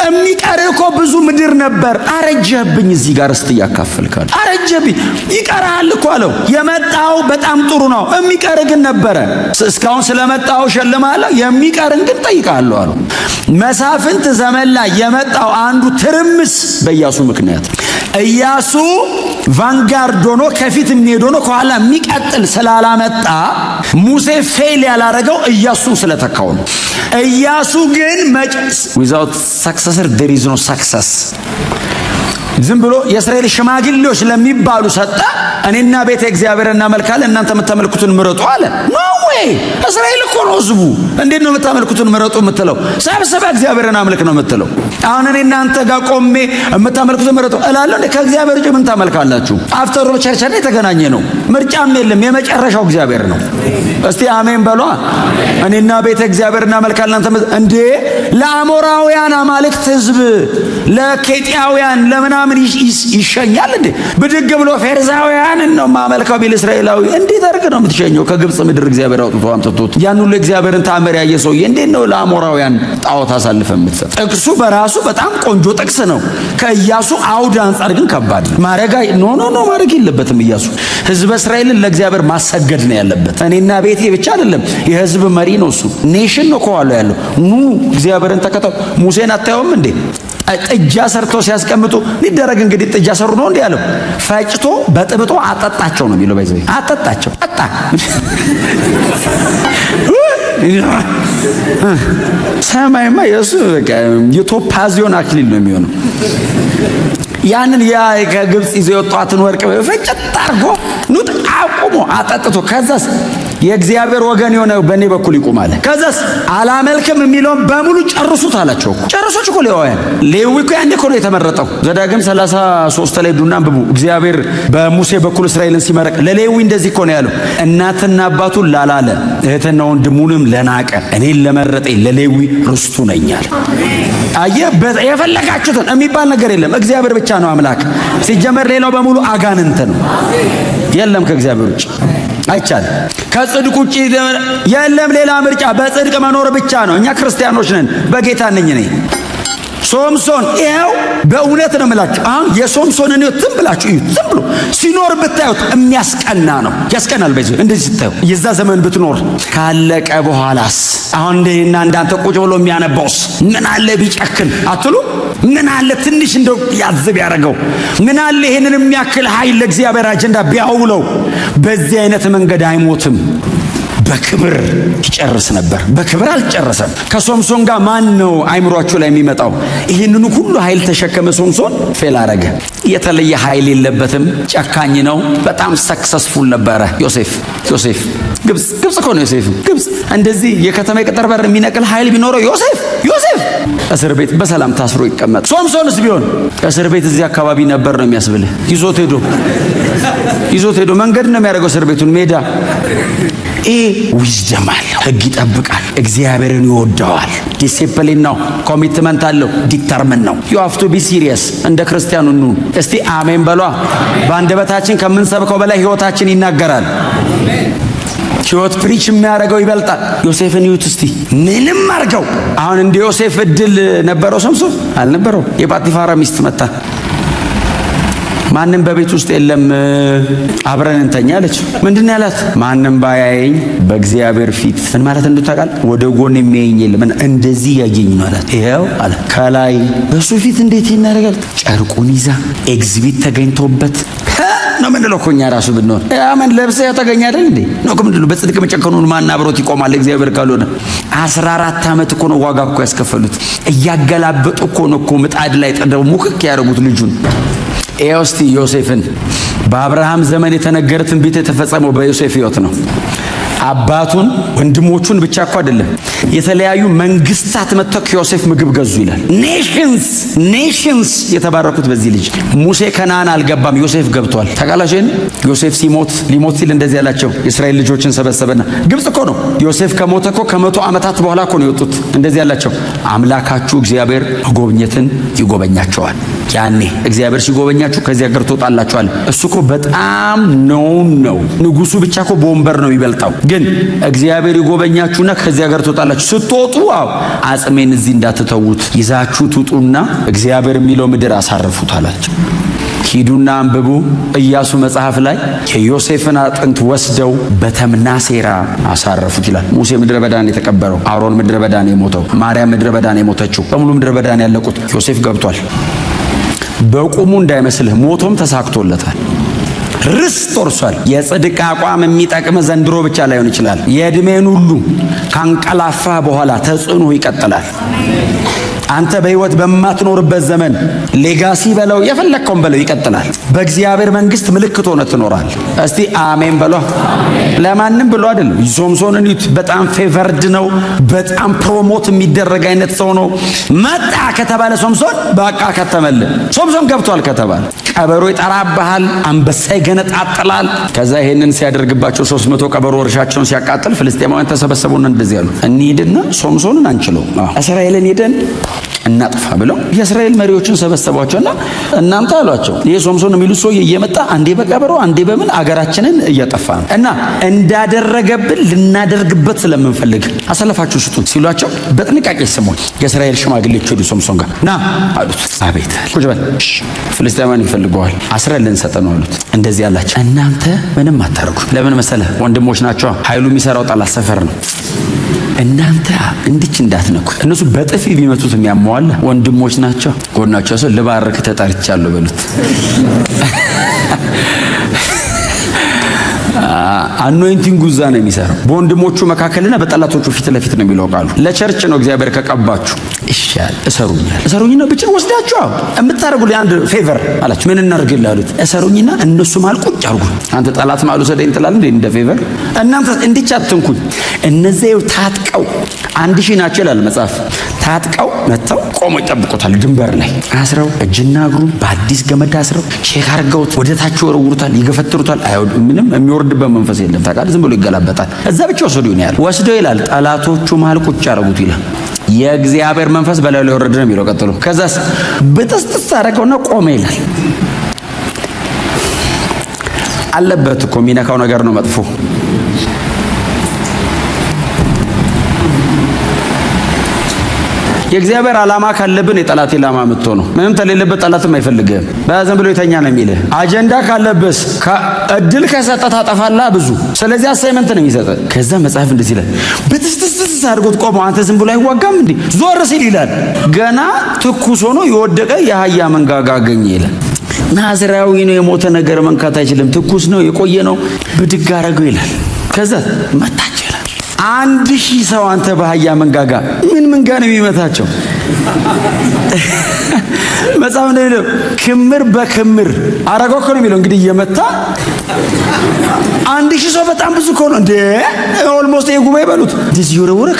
የሚቀር እኮ ብዙ ምድር ነበር። አረጀህብኝ። እዚህ ጋር ርስት እያካፈልካል። አረጀህብኝ። ይቀርሃል እኮ አለው። የመጣው በጣም ጥሩ ነው፣ የሚቀር ግን ነበረ። እስካሁን ስለመጣው ሸልማለሁ፣ የሚቀርን ግን ጠይቃለሁ አለው። መሳፍንት ዘመን ላይ የመጣው አንዱ ትርምስ በኢያሱ ምክንያት። ኢያሱ ቫንጋርድ ሆኖ ከፊት የሚሄድ ሆኖ ከኋላ የሚቀጥል ስላላመጣ ሙሴ ፌል ያላረገው ኢያሱን ስለተካው ነው። ኢያሱ ግን without successor there is no success። ዝም ብሎ የእስራኤል ሽማግሌዎች ለሚባሉ ሰጠ። እኔና ቤተ እግዚአብሔር እናመልካለን፣ እናንተ የምታመልኩትን ምረጡ አለ። ኖ ዌይ! እስራኤል እኮ ነው ህዝቡ። እንዴት ነው የምታመልኩትን ምረጡ የምትለው? ሰብስበህ እግዚአብሔርን አምልክ ነው የምትለው። አሁን እኔ እናንተ ጋር ቆሜ የምታመልኩትን ምረጡ እላለሁ እንዴ? ከእግዚአብሔር ውጭ ምን ታመልካላችሁ? አፍተር ኦል ቸርች ላይ የተገናኘ ነው። ምርጫም የለም። የመጨረሻው እግዚአብሔር ነው። እስቲ አሜን በሏ። እኔና ቤተ እግዚአብሔር እናመልካለን እናንተ እንዴ? ለአሞራውያን አማልክት ህዝብ፣ ለኬጢያውያን ለምናምን ይሸኛል እንዴ? ብድግ ብሎ ፌርዛውያን ነው ማመልካው ቢል እስራኤላዊ እንዴት አድርግ ነው የምትሸኘው? ከግብጽ ምድር እግዚአብሔር አውጥቶ አምጥቶት ያን ሁሉ እግዚአብሔርን ተአምር ያየ ሰውዬ እንዴት ነው ለአሞራውያን ጣዖት አሳልፈ የምትሰጥ? ጥቅሱ በራሱ በጣም ቆንጆ ጥቅስ ነው። ከኢያሱ አውድ አንጻር ግን ከባድ ነው። ማድረግ የለበትም ኢያሱ። ህዝበ እስራኤልን ለእግዚአብሔር ማሰገድ ነው ያለበት። እኔና ቤቴ ብቻ አይደለም፣ የህዝብ መሪ ነው እሱ። ኔሽን ነው ከኋላ ያለው። ኑ እግዚአብሔርን ተከተሉ። ሙሴን አታየውም እንዴ? ጥጃ ሰርተው ሲያስቀምጡ ሊደረግ እንግዲህ ጥጃ ሰሩ ነው እንዴ ያለው? ፈጭቶ በጥብጦ አጠጣቸው ነው የሚለው። ባይዘይ አጠጣቸው። አጣ ሰማይማ የሱ በቃ የቶፓዚዮን አክሊል ነው የሚሆነው። ያንን ከግብጽ ይዘው የወጣትን ወርቅ ፈጭት አርጎ ኑጥ አቁሞ አጠጥቶ ከዛስ የእግዚአብሔር ወገን የሆነ በእኔ በኩል ይቆማል። ከዛስ አላመልክም የሚለውን በሙሉ ጨርሱት አላቸው። ጨርሶች እኮ ሌዊ እኮ ያንዴ እኮ ነው የተመረጠው። ዘዳግም 33 ላይ ዱና አንብቡ። እግዚአብሔር በሙሴ በኩል እስራኤልን ሲመረቅ ለሌዊ እንደዚህ እኮ ነው ያለው። እናትና አባቱን ላላለ እህትና ወንድሙንም ለናቀ እኔን ለመረጠኝ ለሌዊ ርስቱ ነኛል። የፈለጋችሁትን የሚባል ነገር የለም። እግዚአብሔር ብቻ ነው አምላክ። ሲጀመር ሌላው በሙሉ አጋንንት ነው። የለም ከእግዚአብሔር ውጭ አይቻልም። ከጽድቅ ውጭ የለም ሌላ ምርጫ። በጽድቅ መኖር ብቻ ነው። እኛ ክርስቲያኖች ነን። በጌታ ነኝ ነኝ። ሶምሶን ይኸው በእውነት ነው የምላችሁ። አሁን የሶምሶንን ዝም ብላችሁ እዩት። ዝም ብሎ ሲኖር ብታዩት የሚያስቀና ነው። ያስቀናል። በዚህ እንደዚህ ስታዩ የዛ ዘመን ብትኖር ካለቀ በኋላስ አሁን እንደና እንዳንተ ቁጭ ብሎ የሚያነባውስ ምን አለ ቢጨክን አትሉ? ምን አለ ትንሽ እንደው ያዝብ ያደርገው? ምን አለ ይሄንን የሚያክል ኃይል ለእግዚአብሔር አጀንዳ ቢያውለው? በዚህ አይነት መንገድ አይሞትም። በክብር ይጨርስ ነበር። በክብር አልጨረሰም። ከሶምሶን ጋር ማን ነው አይምሯችሁ ላይ የሚመጣው? ይህንኑ ሁሉ ኃይል ተሸከመ ሶምሶን፣ ፌል አረገ። የተለየ ኃይል የለበትም። ጨካኝ ነው። በጣም ሰክሰስፉል ነበረ ዮሴፍ። ግብጽ እኮ ነው ዮሴፍ። ግብጽ እንደዚህ የከተማ የቅጥር በር የሚነቅል ኃይል ቢኖረው ዮሴፍ እስር ቤት በሰላም ታስሮ ይቀመጥ። ሶምሶንስ ቢሆን እስር ቤት እዚህ አካባቢ ነበር ነው የሚያስብልህ። ይዞት ሄዶ መንገድ ነው የሚያደርገው እስር ቤቱን ሜዳ። ዊዝደም አለው፣ ህግ ይጠብቃል፣ እግዚአብሔርን ይወደዋል፣ ዲሲፕሊን ነው፣ ኮሚትመንት አለው፣ ዲተርመን ነው። ዩ ሃቭ ቱ ቢ ሲሪየስ። እንደ ክርስቲያኑ ኑ እስቲ አሜን በሏ። በአንደበታችን ከምንሰብከው በላይ ህይወታችን ይናገራል። ሕይወት ፕሪች የሚያደርገው ይበልጣል። ዮሴፍን ይዩት እስቲ፣ ምንም አድርገው። አሁን እንደ ዮሴፍ እድል ነበረው ሶምሶን? አልነበረው። የጳጢፋራ ሚስት መጣ። ማንም በቤት ውስጥ የለም፣ አብረን እንተኛ አለች። ምንድን ያላት? ማንም ባያየኝ በእግዚአብሔር ፊት ምን ማለት እንደታውቃል? ወደ ጎን የሚያየኝ የለም፣ እንደዚህ ያየኝ ነው አላት። ይሄው አለ ከላይ በሱ ፊት እንዴት ይናደርጋል? ጨርቁን ይዛ ኤግዚቢት ተገኝቶበት ነው ምንድነው? ኮኛ ራሱ ብንሆን አመን ለብሰ ያተገኛ አይደል እንዴ? ነው ምንድነው? በጽድቅ መጨከኑን ማን አብሮት ይቆማል? እግዚአብሔር ካልሆነ 14 ዓመት እኮ ነው ዋጋ እኮ ያስከፈሉት። እያገላበጡ እኮ ነው ምጣድ ላይ ጥደው ሙክክ ያደረጉት ልጁን። እስቲ ዮሴፍን በአብርሃም ዘመን የተነገረ ትንቢት የተፈጸመው በዮሴፍ ሕይወት ነው። አባቱን ወንድሞቹን ብቻ እኮ አይደለም፣ የተለያዩ መንግስታት መጥተው ከዮሴፍ ምግብ ገዙ ይላል። ኔሽንስ የተባረኩት በዚህ ልጅ። ሙሴ ከነዓን አልገባም፣ ዮሴፍ ገብቷል። ተቃላሽን ዮሴፍ ሊሞት ሲል እንደዚህ ያላቸው የእስራኤል ልጆችን ሰበሰበና፣ ግብጽ እኮ ነው። ዮሴፍ ከሞተ እኮ ከ100 ዓመታት በኋላ እኮ ነው የወጡት። እንደዚህ ያላቸው አምላካችሁ እግዚአብሔር መጎብኘትን ይጎበኛቸዋል። ያኔ እግዚአብሔር ሲጎበኛችሁ ከዚህ ሀገር ትወጣላችኋል። እሱ እኮ በጣም ነው። ንጉሱ ብቻ እኮ በወንበር ነው የሚበልጣው። ግን እግዚአብሔር ይጎበኛችሁና ከዚህ ሀገር ትወጣላችሁ። ስትወጡ አጽሜን እዚህ እንዳትተዉት ይዛችሁ ትውጡና እግዚአብሔር የሚለው ምድር አሳርፉት አላቸው። ሂዱና አንብቡ። ኢያሱ መጽሐፍ ላይ የዮሴፍን አጥንት ወስደው በተምና ሴራ አሳረፉት ይላል። ሙሴ ምድረ በዳን የተቀበረው፣ አሮን ምድረ በዳን የሞተው፣ ማርያም ምድረ በዳን የሞተችው፣ በሙሉ ምድረ በዳን ያለቁት። ዮሴፍ ገብቷል። በቁሙ እንዳይመስልህ፣ ሞቶም ተሳክቶለታል። ርስት ወርሷል። የጽድቅ አቋም የሚጠቅም ዘንድሮ ብቻ ላይሆን ይችላል። የዕድሜን ሁሉ ካንቀላፋ በኋላ ተጽዕኖ ይቀጥላል። አንተ በህይወት በማትኖርበት ዘመን ሌጋሲ በለው የፈለከውን በለው ይቀጥላል። በእግዚአብሔር መንግስት ምልክት ሆነ ትኖራል። እስቲ አሜን በሏ። ለማንም ብሎ አይደለም። ሶምሶንን በጣም ፌቨርድ ነው። በጣም ፕሮሞት የሚደረግ አይነት ሰው ነው። መጣ ከተባለ ሶምሶን በቃ ከተመለ። ሶምሶን ገብቷል ከተባለ ቀበሮ ይጠራብሃል፣ አንበሳ ይገነጣጥላል። ከዛ ይሄንን ሲያደርግባቸው 300 ቀበሮ እርሻቸውን ሲያቃጥል ፍልስጤማውያን ተሰበሰቡና እንደዚህ ያሉ፣ እንሂድና ሶምሶንን አንችለው፣ እስራኤልን ሄደን እናጥፋ ብለው የእስራኤል መሪዎችን ሰበሰቧቸውና እናንተ አሏቸው፣ ይሄ ሶምሶን የሚሉት ሰው እየመጣ አንዴ በቀበሮ አንዴ በምን አገራችንን እያጠፋ ነው እና እንዳደረገብን ልናደርግበት ስለምንፈልግ አሰለፋችሁ ስጡን ሲሏቸው በጥንቃቄ ሰሞን የእስራኤል ሽማግሌዎች ሄዱ ሶምሶን ጋር ና አሉት። አቤት ቁጭ በል ፍልስጤማውያን ይፈልገዋል፣ አስረን ልንሰጥ ነው አሉት። እንደዚህ ያላቸው እናንተ ምንም አታርጉ። ለምን መሰለህ? ወንድሞች ናቸው። ኃይሉ የሚሰራው ጠላት ሰፈር ነው። እናንተ እንድች እንዳትነኩ። እነሱ በጥፊ ቢመቱት የሚያመዋል። ወንድሞች ናቸው። ጎናቸው ሰው ልባርክ ተጠርቻለሁ በሉት። አኖይንቲንግ ጉዛ ነው የሚሰራው በወንድሞቹ መካከልና በጠላቶቹ ፊት ለፊት ነው የሚለው ቃሉ። ለቸርች ነው እግዚአብሔር ከቀባችሁ ይሻል እሰሩኝና ብቻ ወስዳችሁ የምታረጉልኝ አንድ ፌቨር አላችሁ። ምን እናርግልህ አሉት። እሰሩኝና እነሱ ማል ቁጭ አርጉ። አንተ ጠላት ማሉ ሰደኝ ትላለህ እንዴ? እንደ ፌቨር እናንተ እንዲቻ አትንኩኝ። እነዚህ ታጥቀው 1000 ናቸው ይላል መጽሐፍ። ታጥቀው መተው ቆመው ይጠብቁታል። ድንበር ላይ አስረው እጅና እግሩ በአዲስ ገመድ አስረው ቼክ አድርገውት ወደ ታች ወረውሩታል፣ ይገፈትሩታል። አይወዱ ምንም የሚወርድበት መንፈስ የለም። ታውቃለህ፣ ዝም ብሎ ይገላበጣል። እዛ ብቻ ወሰዱ ይላል። ወስደው ይላል ጠላቶቹ መሃል ቁጭ አረጉት ይላል። የእግዚአብሔር መንፈስ በላዩ ላይ ወረደ ነው የሚለው። ቀጥሎ ከዛስ በጥስጥስ አደረገውና ቆመ ይላል። አለበት እኮ የሚነካው ነገር ነው መጥፎ። የእግዚአብሔር ዓላማ ካለብን የጠላት ዓላማ የምትሆነው ምንም ተሌለበት ጠላትም አይፈልግህም። በዝም ብሎ የተኛ ነው የሚልህ። አጀንዳ ካለብስ እድል ከሰጠ ታጠፋላ ብዙ። ስለዚህ አሳይመንት ነው የሚሰጥ። ከዛ መጽሐፍ እንደዚህ ይላል፣ በትስትስት አድርጎት ቆሞ አንተ ዝም ብሎ አይዋጋም እንዴ? ዞር ሲል ይላል ገና ትኩስ ሆኖ የወደቀ የአህያ መንጋጋ አገኘ ይላል። ናዝራዊ ነው፣ የሞተ ነገር መንካት አይችልም። ትኩስ ነው፣ የቆየ ነው። ብድግ አደረገው ይላል። ከዛ መታች ይላል። 1000 ሰው አንተ በአህያ መንጋጋ ምን መንጋ ነው የሚመታቸው? መጽሐፍ ነው ክምር በክምር አረጋው እኮ ነው የሚለው። እንግዲህ እየመታ 1000 ሰው በጣም ብዙ እኮ ነው እንዴ! ኦልሞስት የጉባኤ በሉት ዲስ ይወረወረ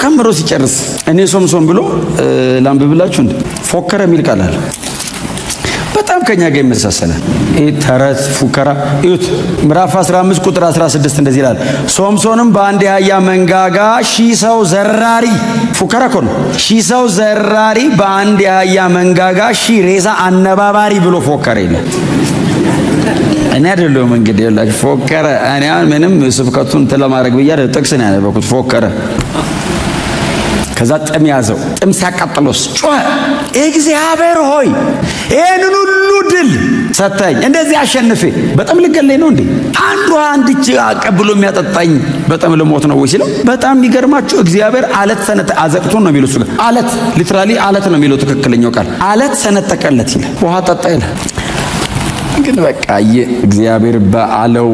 ከምሮ ሲጨርስ እኔ ሶምሶን ብሎ ላንብብላችሁ እንዴ ፎከረ የሚል ቃል አለ። በጣም ከኛ ጋር ይመሳሰላል። ተረት ፉከራ እዩት። ምዕራፍ 15 ቁጥር 16 እንደዚህ ይላል፣ ሶምሶንም በአንድ የአህያ መንጋጋ 1000 ሰው ዘራሪ ፉከራ እኮ ነው። 1000 ሰው ዘራሪ በአንድ የአህያ መንጋጋ 1000 ሬሳ አነባባሪ ብሎ ፎከረ ይላል። እኔ አይደለሁም እንግዲህ ያላችሁ ፎከረ። እኔ ምንም ስብከቱን ለማድረግ ብዬ ጥቅስ ነው ያነበብኩት። ፎከረ ከዛ ጥም ያዘው። ጥም ሲያቃጥሎስ ጮኸ፣ እግዚአብሔር ሆይ ይህንን ሁሉ ድል ሰጠኝ፣ እንደዚህ አሸንፌ በጣም ልገለኝ ነው እንዴ? አንድ እጅ አቀብሎ የሚያጠጣኝ በጣም ልሞት ነው ወይ ሲለው፣ በጣም የሚገርማችሁ እግዚአብሔር አለት አዘቅቶን ነው የሚለው። እሱ ጋር አለት ሊትራሊ አለት ነው የሚለው ትክክለኛው ቃል። አለት ሰነጠቀለት ይላል፣ ውሃ ጠጣ ይላል። ግን በቃ እግዚአብሔር በአለው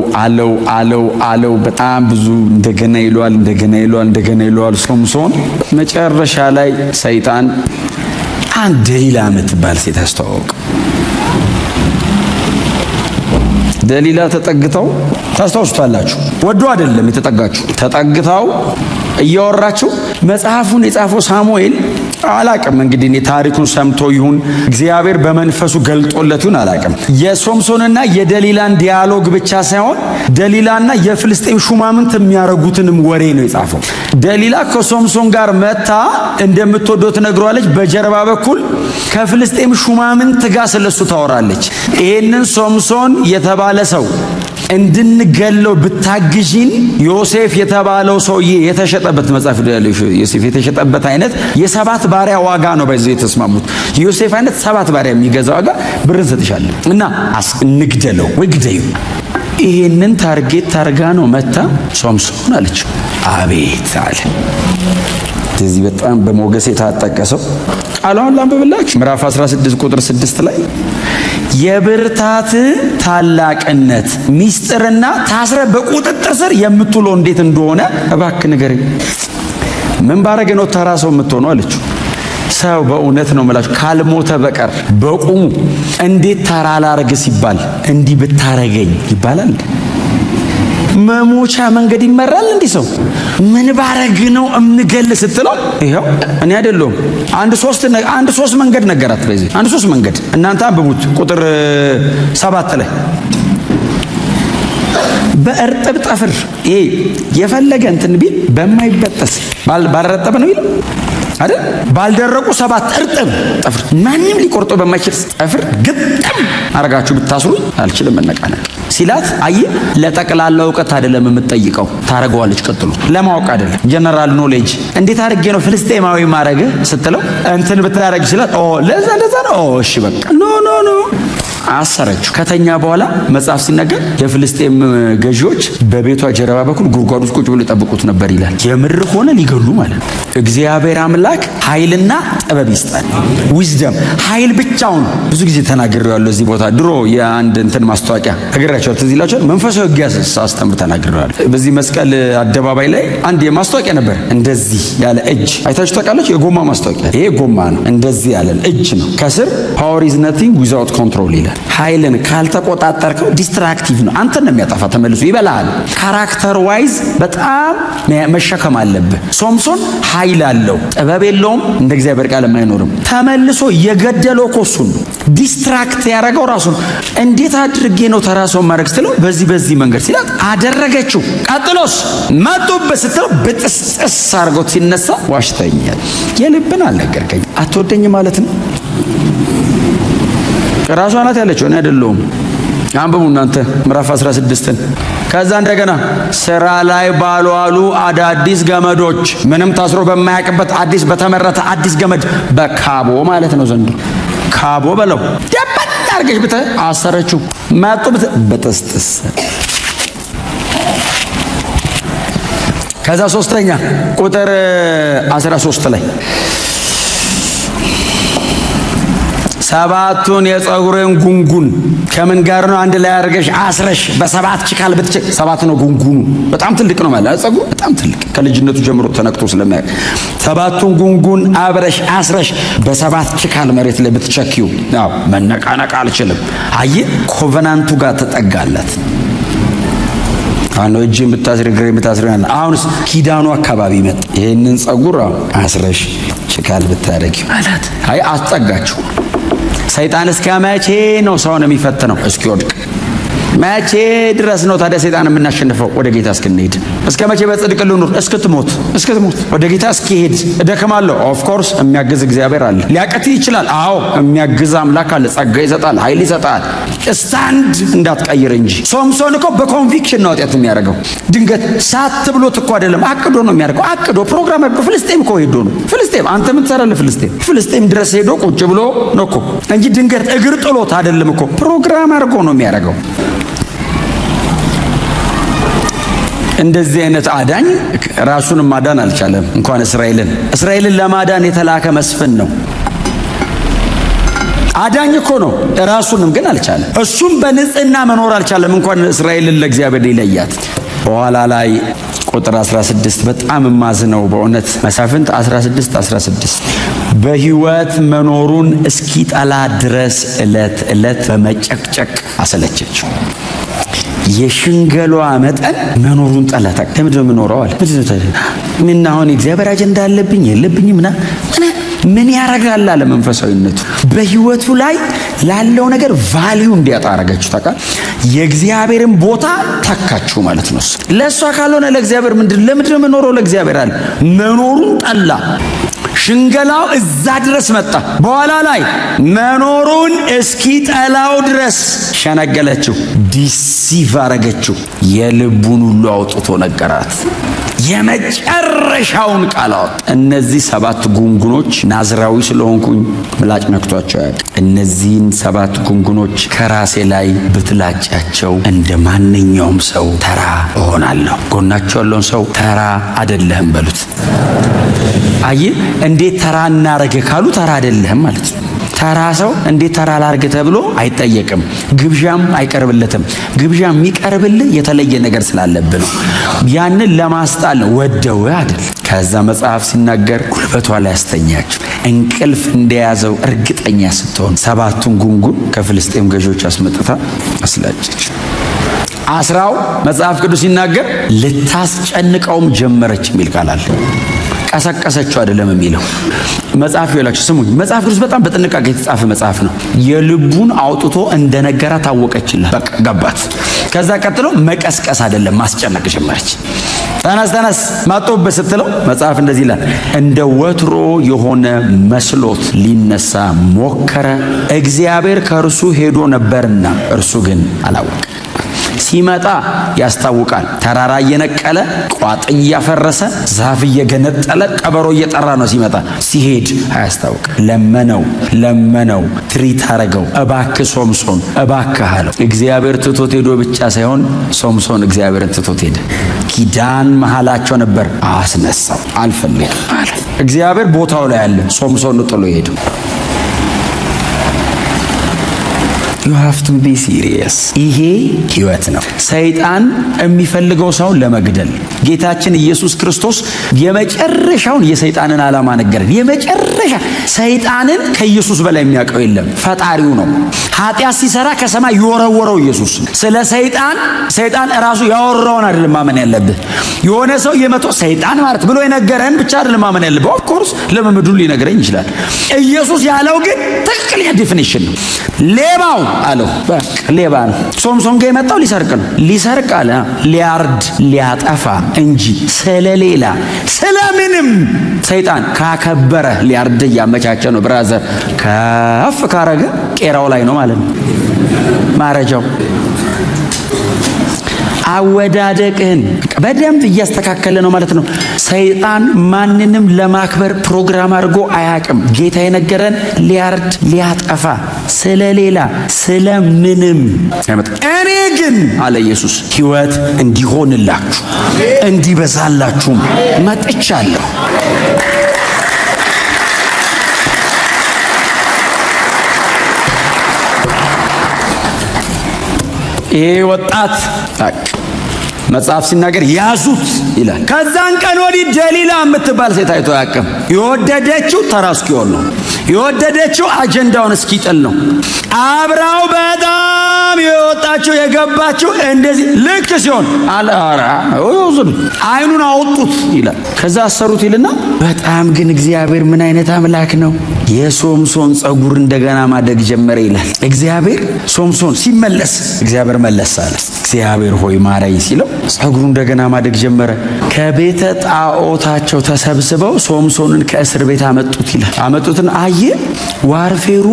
በጣም ብዙ እንደገና ይለዋል። ሶምሶን መጨረሻ ላይ ሰይጣን አንድ ደሊላ የምትባል ሴት አስተዋወቀ። ደሊላ ተጠግተው ታስታውሱታላችሁ። ወዶ አይደለም የተጠጋችሁ፣ ተጠግተው እያወራችሁ መጽሐፉን የጻፈው ሳሙኤል አላቅም እንግዲህ እኔ ታሪኩን ሰምቶ ይሁን እግዚአብሔር በመንፈሱ ገልጦለት ይሁን አላቅም። የሶምሶንና የደሊላን ዲያሎግ ብቻ ሳይሆን ደሊላና የፍልስጤም ሹማምንት የሚያረጉትንም ወሬ ነው የጻፈው። ደሊላ ከሶምሶን ጋር መታ እንደምትወደው ትነግረዋለች። በጀርባ በኩል ከፍልስጤም ሹማምንት ጋር ስለሱ ታወራለች። ይሄንን ሶምሶን የተባለ ሰው እንድንገለው ብታግዢን ዮሴፍ የተባለው ሰውዬ የተሸጠበት መጽሐፍ ዮሴፍ የተሸጠበት አይነት የ7 ባሪያ ዋጋ ነው በዚህ የተስማሙት። ዮሴፍ አይነት 7 ባሪያ የሚገዛ ዋጋ ብር እንሰጥሻለን እና እንግደለው ወይ ግደዩ። ይሄንን ታርጌት ታርጋ ነው መታ ሶምሶን አለችው። አቤት አለ። ስለዚህ በጣም በሞገስ የታጠቀሰው ቃሏን ላንብብላችሁ። ምዕራፍ 16 ቁጥር 6 ላይ የብርታት ታላቅነት ሚስጥርና ታስረ በቁጥጥር ስር የምትውለው እንዴት እንደሆነ እባክህ ንገረኝ። ምን ባረገ ነው ተራ ሰው የምትሆነው አለችው። ሰው በእውነት ነው የምላችሁ ካልሞተ በቀር በቁሙ እንዴት ተራ ላረግ ሲባል እንዲህ ብታረገኝ ይባላል? መሞቻ መንገድ ይመራል እንዲህ ሰው ምን ባረግ ነው እምገል ስትለው ይሄው እኔ አይደለሁም አንድ ሶስት መንገድ ነገራት። በዚህ አንድ 3 መንገድ እናንተ አንብቡት። ቁጥር 7 ላይ በእርጥብ ጠፍር ይሄ የፈለገ እንትን ቢል በማይበጠስ ባልረጠበ ነው ይላል አይደል? ባልደረቁ 7 እርጥብ ጠፍር ማንም ሊቆርጠው በማይችል ጠፍር ግጥም አረጋችሁ ብታስሩ አልችልም መነቃነቅ ሲላት፣ አይ ለጠቅላላ እውቀት አይደለም የምትጠይቀው ታረጋዋለች። ቀጥሎ ለማወቅ አይደለም ጀነራል ኖሌጅ እንዴት አድርጌ ነው ፍልስጤማዊ ማረግ ስትለው እንትን ብታረግ ሲላት ለዛ ነው እሺ በቃ ኖ አሰረችው። ከተኛ በኋላ መጽሐፍ ሲነገር የፍልስጤም ገዢዎች በቤቷ ጀርባ በኩል ጉድጓድ ውስጥ ቁጭ ብሎ ይጠብቁት ነበር ይላል። የምር ሆነ ሊገሉ ማለት ነው። እግዚአብሔር አምላክ ኃይልና ጥበብ ይስጣል። ዊዝደም ኃይል ብቻውን ብዙ ጊዜ ተናግሬዋለሁ እዚህ ቦታ። ድሮ የአንድ እንትን ማስታወቂያ ተገራቸው ትዝ ይላችኋል። መንፈሳዊ ሕግ ሳስተምር ተናግሬዋለሁ። በዚህ መስቀል አደባባይ ላይ አንድ የማስታወቂያ ነበር። እንደዚህ ያለ እጅ አይታችሁ ታውቃላችሁ? የጎማ ማስታወቂያ። ይሄ ጎማ ነው፣ እንደዚህ ያለ እጅ ነው። ከስር ፓወር ኢዝ ነቲንግ ዊዛውት ኮንትሮል ይላል። ኃይልን ካልተቆጣጠርከው ዲስትራክቲቭ ነው፣ አንተን ነው የሚያጠፋ፣ ተመልሶ ይበላል። ካራክተር ዋይዝ በጣም መሸከም አለብህ። ሶምሶን ኃይል አለው፣ ጥበብ የለውም፣ እንደ እግዚአብሔር ቃል አይኖርም። ተመልሶ የገደለው እኮ እሱን ነው፣ ዲስትራክት ያደረገው ራሱን። እንዴት አድርጌ ነው ተራሰው ማድረግ ስትለው በዚህ መንገድ ሲላት አደረገችው። ቀጥሎስ መጡበት ስትለው ብጥስጥስ አድርጎት ሲነሳ ዋሽተኛል፣ የልብን አልነገርከኝ፣ አትወደኝ ማለት ነው። ራሷ ናት ያለችው፣ እኔ አይደለሁም። አንብቡ እናንተ ምዕራፍ 16ን። ከዛ እንደገና ስራ ላይ ባልዋሉ አዳዲስ ገመዶች፣ ምንም ታስሮ በማያውቅበት አዲስ በተመረተ አዲስ ገመድ በካቦ ማለት ነው ዘንድሮ ካቦ በለው ደበት አድርገሽ ብተ አሰረችው። መጡ በጥስጥስ። ከዛ 3ኛ ቁጥር 13 ላይ ሰባቱን የፀጉርን ጉንጉን ከምን ጋር ነው አንድ ላይ አድርገሽ አስረሽ በሰባት ችካል ብትችል፣ ሰባት ነው ጉንጉኑ፣ በጣም ትልቅ ነው ማለት ፀጉሩ በጣም ትልቅ ከልጅነቱ ጀምሮ ተነክቶ ስለማያውቅ ሰባቱን ጉንጉን አብረሽ አስረሽ በሰባት ችካል መሬት ላይ ብትቸኪው፣ አዎ መነቃነቅ አልችልም። አየህ ኮቨናንቱ ጋር ተጠጋለት። አሁን እጅን ብታስሪ እግሬን ብታስሪ አሁንስ ኪዳኑ አካባቢ መጣ። ይሄንን ፀጉር አስረሽ ችካል ብታረጊው ማለት አይ አስጠጋችሁ። ሰይጣን እስከ መቼ ነው ሰውን የሚፈትነው? እስኪወድቅ መቼ ድረስ ነው ታዲያ ሰይጣን የምናሸንፈው? ወደ ጌታ እስክንሄድ። እስከ መቼ በጽድቅ ልኑር? እስክትሞት ወደ ጌታ እስኪሄድ። እደክማለሁ። ኦፍ ኮርስ የሚያግዝ እግዚአብሔር አለ። ሊያቀት ይችላል። አዎ የሚያግዝ አምላክ አለ። ጸጋ ይሰጣል፣ ኃይል ይሰጣል። ስታንድ እንዳትቀይር እንጂ። ሶምሶን እኮ በኮንቪክሽን ነው ኃጢአት የሚያደርገው። ድንገት ሳት ብሎት እኮ አይደለም፣ አቅዶ ነው የሚያደርገው። አቅዶ ፕሮግራም አድርጎ ፍልስጤም እኮ ሄዶ ነው። ፍልስጤም አንተ ምን ትሰራለህ? ፍልስጤም ድረስ ሄዶ ቁጭ ብሎ ነው እኮ እንጂ ድንገት እግር ጥሎት አይደለም እኮ። ፕሮግራም አድርጎ ነው የሚያደርገው። እንደዚህ አይነት አዳኝ ራሱንም ማዳን አልቻለም፣ እንኳን እስራኤልን ለማዳን የተላከ መስፍን ነው። አዳኝ እኮ ነው፣ ራሱንም ግን አልቻለም። እሱም በንጽህና መኖር አልቻለም፣ እንኳን እስራኤልን ለእግዚአብሔር ሊለያት። በኋላ ላይ ቁጥር 16 በጣም ማዝነው በእውነት መሳፍንት 16 በሕይወት መኖሩን እስኪጠላ ድረስ ዕለት ዕለት በመጨቅጨቅ አሰለቸችው። የሽንገሏ መጠን መኖሩን ጠላታ። ለምንድን ነው የምኖረው አለ። ምን አሁን እግዚአብሔር አጀንዳ አለብኝ የለብኝም ምን ያረጋል አለ። መንፈሳዊነቱ በህይወቱ ላይ ላለው ነገር ቫልዩ እንዲያጣ አረጋችሁ። ታውቃል የእግዚአብሔርን ቦታ ተካችሁ ማለት ነው። ለሷ ካልሆነ ለእግዚአብሔር ለምንድን ነው የምኖረው ለእግዚአብሔር አለ። መኖሩን ጠላ። ሽንገላው እዛ ድረስ መጣ። በኋላ ላይ መኖሩን እስኪጠላው ድረስ ሸነገለችው፣ ዲሲቭ አረገችው። የልቡን ሁሉ አውጥቶ ነገራት። የመጨረሻውን ቃል አወጣ። እነዚህ 7 ጉንጉኖች ናዝራዊ ስለሆንኩኝ ምላጭ ነክቷቸው ያውቅ። እነዚህን 7 ጉንጉኖች ከራሴ ላይ ብትላጫቸው እንደ ማንኛውም ሰው ተራ እሆናለሁ። ጎናቸው ያለውን ሰው ተራ አይደለህም በሉት። አይ እንዴት ተራ እናረገ ካሉ ተራ አይደለህም ማለት ነው። ተራ ሰው እንዴት ተራ ላርገ ተብሎ አይጠየቅም። ግብዣም አይቀርብለትም። ግብዣ የሚቀርብልህ የተለየ ነገር ስላለብህ ነው። ያንን ለማስጣል ነው፣ ወደው አይደል። ከዛ መጽሐፍ ሲናገር ጉልበቷ ላይ ያስተኛቸው። እንቅልፍ እንደያዘው እርግጠኛ ስትሆን 7ቱን ጉንጉን ከፍልስጤም ገዦች አስመጥታ አስላጨች። አስራው መጽሐፍ ቅዱስ ሲናገር ልታስጨንቀውም ጀመረች የሚል ቃል አለ። ቀሰቀሰችው አይደለም የሚለው መጽሐፍ ይላችሁ ስሙኝ። መጽሐፍ ቅዱስ በጣም በጥንቃቄ የተጻፈ መጽሐፍ ነው። የልቡን አውጥቶ እንደነገራ ታወቀችላት፣ በቃ ገባት። ከዛ ቀጥሎ መቀስቀስ አይደለም ማስጨነቅ ጀመረች። ተነስ ማጦበት ስትለው መጽሐፍ እንደዚህ ይላል፣ እንደ ወትሮ የሆነ መስሎት ሊነሳ ሞከረ፣ እግዚአብሔር ከእርሱ ሄዶ ነበርና እርሱ ግን አላወቀ። ሲመጣ ያስታውቃል። ተራራ እየነቀለ ቋጥ እያፈረሰ ዛፍ እየገነጠለ ቀበሮ እየጠራ ነው ሲመጣ። ሲሄድ አያስታውቅ። ለመነው ትሪት አረገው። እባክህ ሶምሶን እባክህ አለው። እግዚአብሔር ትቶት ሄዶ ብቻ ሳይሆን ሶምሶን እግዚአብሔርን ትቶት ሄደ። ኪዳን መሃላቸው ነበር፣ አስነሳው። አልፈልግም አለ። እግዚአብሔር ቦታው ላይ አለ፣ ሶምሶን ጥሎ ሄደው። You have to be serious። ይሄ ህይወት ነው። ሰይጣን የሚፈልገው ሰውን ለመግደል ጌታችን ኢየሱስ ክርስቶስ የመጨረሻውን የሰይጣንን ዓላማ ነገረን። የመጨረሻ ሰይጣንን ከኢየሱስ በላይ የሚያውቀው የለም፣ ፈጣሪው ነው። ኃጢአት ሲሰራ ከሰማይ የወረወረው ኢየሱስ። ስለ ሰይጣን ራሱ ያወራውን አይደለም ማመን ያለብህ። የሆነ ሰው የመቶ ሰይጣን ማለት ብሎ የነገረን ብቻ አይደለም ማመን ያለብህ። ኦፍ ኮርስ ለምምዱን ሊነግረኝ ይችላል። ኢየሱስ ያለው ግን ትክክለኛ ዴፊኒሽን ነው። ሌባው አለው በቃ ሌባ ነው። ሶምሶን ጋር የመጣው ሊሰርቅ ነው። ሊሰርቅ አለ ሊያርድ ሊያጠፋ እንጂ ስለሌላ ስለምንም። ሰይጣን ካከበረ ሊያርድ እያመቻቸ ነው። ብራዘር ከፍ ካረገ ቄራው ላይ ነው ማለት ነው ማረጃው። አወዳደቅህን በደንብ እያስተካከለ ነው ማለት ነው። ሰይጣን ማንንም ለማክበር ፕሮግራም አድርጎ አያውቅም። ጌታ የነገረን ሊያርድ ሊያጠፋ ስለሌላ ስለምንም ያመጣ። እኔ ግን አለ ኢየሱስ ሕይወት እንዲሆንላችሁ እንዲበዛላችሁም መጥቻለሁ። ይሄ ወጣት መጽሐፍ ሲናገር ያዙት ይላል። ከዛን ቀን ወዲህ ደሊላ የምትባል ሴት አይቶ አያውቅም። የወደደችው ተራ እስኪሆን ነው። የወደደችው አጀንዳውን እስኪጥል ነው። አብራው በጣም የወጣችው የገባችው እንደዚህ ልክ ሲሆን አይኑን አወጡት ይላል። ከዛ አሰሩት ይልና በጣም ግን እግዚአብሔር ምን አይነት አምላክ ነው፣ የሶምሶን ጸጉር እንደገና ማደግ ጀመረ ይላል። እግዚአብሔር ሶምሶን ሲመለስ እግዚአብሔር መለስ አለ። እግዚአብሔር ሆይ ማረኝ ሲለው ጸጉሩ እንደገና ማደግ ጀመረ። ከቤተ ጣዖታቸው ተሰብስበው ሶምሶንን ከእስር ቤት አመጡት ይላል። አመጡትን አየ ዋርፌሩ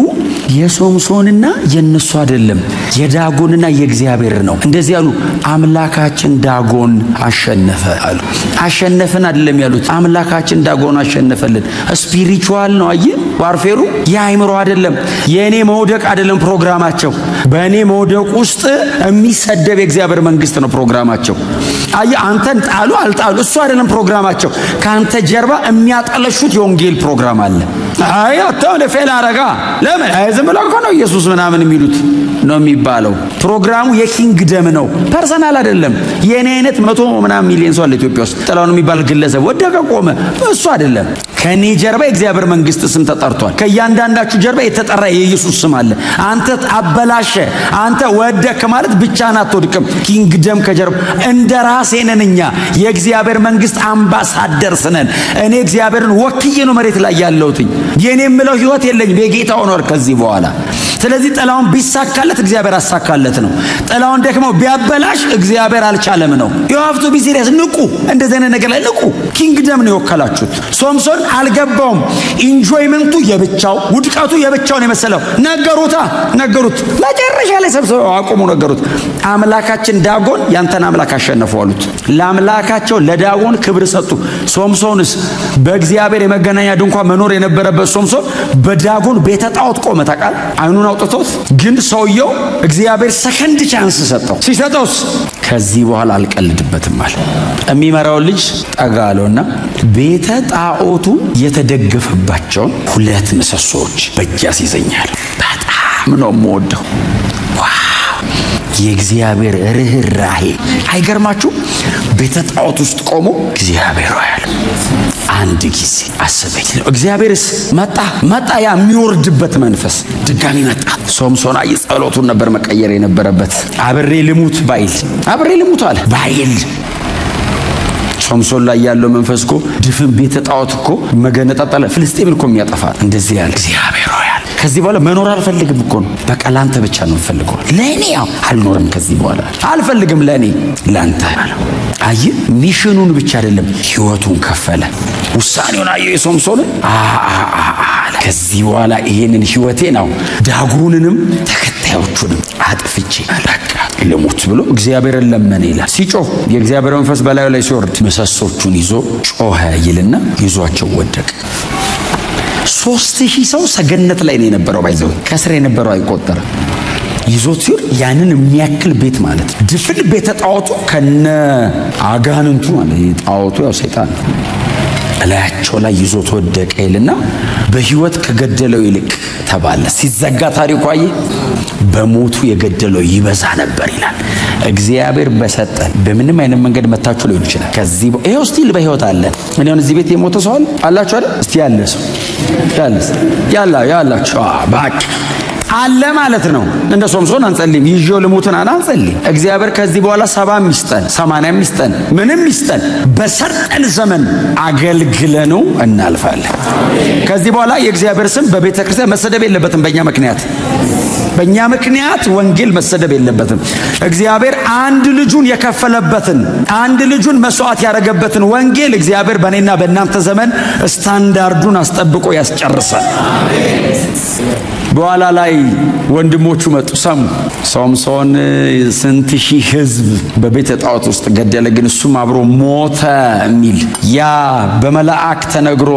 የሶምሶንና የነሱ አይደለም፣ የዳጎንና የእግዚአብሔር ነው። እንደዚህ ያሉ አምላካችን ዳጎን አሸነፈ አሉ። አሸነፈን አይደለም ያሉት፣ አምላካችን ዳጎን አሸነፈልን። ስፒሪቹዋል ነው። አየ ዋርፌሩ የአይምሮ አይደለም፣ የኔ መውደቅ አይደለም ፕሮግራማቸው። በእኔ መውደቅ ውስጥ የሚሰደብ የእግዚአብሔር መንግስት ነው ፕሮግራማቸው። አየ አንተን ጣሉ አልጣሉ እሱ አይደለም ፕሮግራማቸው። ካንተ ጀርባ የሚያጠለሹት የወንጌል ፕሮግራም አለ። አይ አታው ለፌል አረጋ ለምን ዝም ብሎ እኮ ነው ኢየሱስ ምናምን የሚሉት ነው የሚባለው። ፕሮግራሙ የኪንግደም ነው፣ ፐርሰናል አይደለም። የኔ አይነት 100 ምናምን ሚሊዮን ሰው አለ ኢትዮጵያ ውስጥ። ጥላውን የሚባል ግለሰብ ወደቀ ቆመ፣ እሱ አይደለም። ከኔ ጀርባ የእግዚአብሔር መንግስት ስም ተጠርቷል። ከእያንዳንዳችሁ ጀርባ የተጠራ የኢየሱስ ስም አለ። አንተ አበላሸ፣ አንተ ወደክ ማለት ብቻህን አትወድቅም። ኪንግደም ከጀርባ እንደ ራሴ ነን እኛ የእግዚአብሔር መንግስት አምባሳደርስ ነን። እኔ እግዚአብሔርን ወክዬ ነው መሬት ላይ ያለሁት። የኔ የምለው ህይወት የለኝም፣ የጌታው ነው ከዚህ በኋላ። ስለዚህ ጥላውን ቢሳካለት እግዚአብሔር አሳካለት ነው። ጥላውን ደግሞ ቢያበላሽ እግዚአብሔር አልቻለም ነው። የሀፍቱ ቢሲሪየስ ንቁ፣ እንደዚህ አይነት ነገር ላይ ንቁ። ኪንግደም ነው የወከላችሁት። ሶምሶን አልገባውም። ኢንጆይመንቱ የብቻው፣ ውድቀቱ የብቻውን የመሰለው ነገሩት። መጨረሻ ላይ ሰብስበው አቁሙ ነገሩት። አምላካችን ዳጎን ያንተን አምላክ አሸነፈው አሉት። ለአምላካቸው ለዳጎን ክብር ሰጡ። ሶምሶንስ በእግዚአብሔር የመገናኛ ድንኳን መኖር የነበረበት ሶምሶን በዳጎን ቤተ ጣዖት ቆመ። ታውቃል? አይኑን አውጥቶት ግን ሰውየው እግዚአብሔር ሰከንድ ቻንስ ሰጠው። ሲሰጠውስ ከዚህ በኋላ አልቀልድበትም አለ። የሚመራው ልጅ ጠጋ አለውና ቤተ ጣዖቱ የተደገፈባቸውን 2 ምሰሶች በእጅ ያስይዘኛል። በጣም ነው የምወደው። የእግዚአብሔር ርህራሄ አይገርማችሁ? ቤተ ጣዖት ውስጥ ቆሞ እግዚአብሔር ያለ አንድ ጊዜ አሰበኝ። እግዚአብሔርስ መጣ ያ የሚወርድበት መንፈስ ድጋሚ መጣ። ሶምሶን ጸሎቱን ነበር መቀየር የነበረበት። አብሬ ልሙት አለ ባይል ሶምሶን ላይ ያለው መንፈስ እኮ ድፍን ቤተ ጣዖት እኮ መገነጣጠለ ፍልስጤምን እኮ የሚያጠፋ እንደዚህ ያለ እግዚአብሔር ከዚህ በኋላ መኖር አልፈልግም እኮ ነው። በቃ ላንተ ብቻ ነው የምፈልገው። ለኔ አልኖርም ከዚህ በኋላ አልፈልግም፣ ለኔ ላንተ። አይ ሚሽኑን ብቻ አይደለም ህይወቱን ከፈለ። ውሳኔውን አየው የሶምሶን ከዚህ በኋላ ይሄንን ህይወቴ ነው ዳጎንንም ተከታዮቹንም አጥፍቼ በቃ ልሙት ብሎ እግዚአብሔርን ለመነ ይላል። ሲጮህ የእግዚአብሔር መንፈስ በላዩ ላይ ሲወርድ ምሰሶቹን ይዞ ጮኸ ይልና ይዟቸው ወደቀ። 3000 ሰው ሰገነት ላይ ነው የነበረው። ባይዘው ከስር የነበረው አይቆጠርም። ይዞት ሲል ያንን የሚያክል ቤት ማለት ድፍን ቤተ ጣዖቱ ከነ አጋንንቱ ማለት ጣዖቱ ያው ሰይጣን እላያቸው ላይ ይዞት ወደቀ ይልና በህይወት ከገደለው ይልቅ ተባለ። ሲዘጋ ታሪኩ አየ በሞቱ የገደለው ይበዛ ነበር ይላል። እግዚአብሔር በሰጠን በምንም አይነት መንገድ መታችሁ ሊሆን ይችላል። ከዚህ ይሄው ስቲል በህይወት አለ። እኔ አሁን እዚህ ቤት የሞተ ሰው አላችሁ አይደል? እስቲ ያለ ሰው ያላችሁ ባክ አለ ማለት ነው። እንደ ሶምሶን አንጸልይም፣ ይዤው ልሙትን አንጸልይም። እግዚአብሔር ከዚህ በኋላ 70 ሚስጠን 80 ሚስጠን ምንም ሚስጠን በሰጠን ዘመን አገልግለነው እናልፋለን። ከዚህ በኋላ የእግዚአብሔር ስም በቤተ ክርስቲያን መሰደብ የለበትም። በእኛ ምክንያት ወንጌል መሰደብ የለበትም። እግዚአብሔር አንድ ልጁን የከፈለበትን አንድ ልጁን መስዋዕት ያደረገበትን ወንጌል እግዚአብሔር በእኔና በእናንተ ዘመን ስታንዳርዱን አስጠብቆ ያስጨርሳል። በኋላ ላይ ወንድሞቹ መጡ፣ ሰሙ። ሶምሶን ስንት ሺህ ህዝብ በቤተ ጣዖት ውስጥ ገደለ፣ ግን እሱም አብሮ ሞተ የሚል ያ በመላእክ ተነግሮ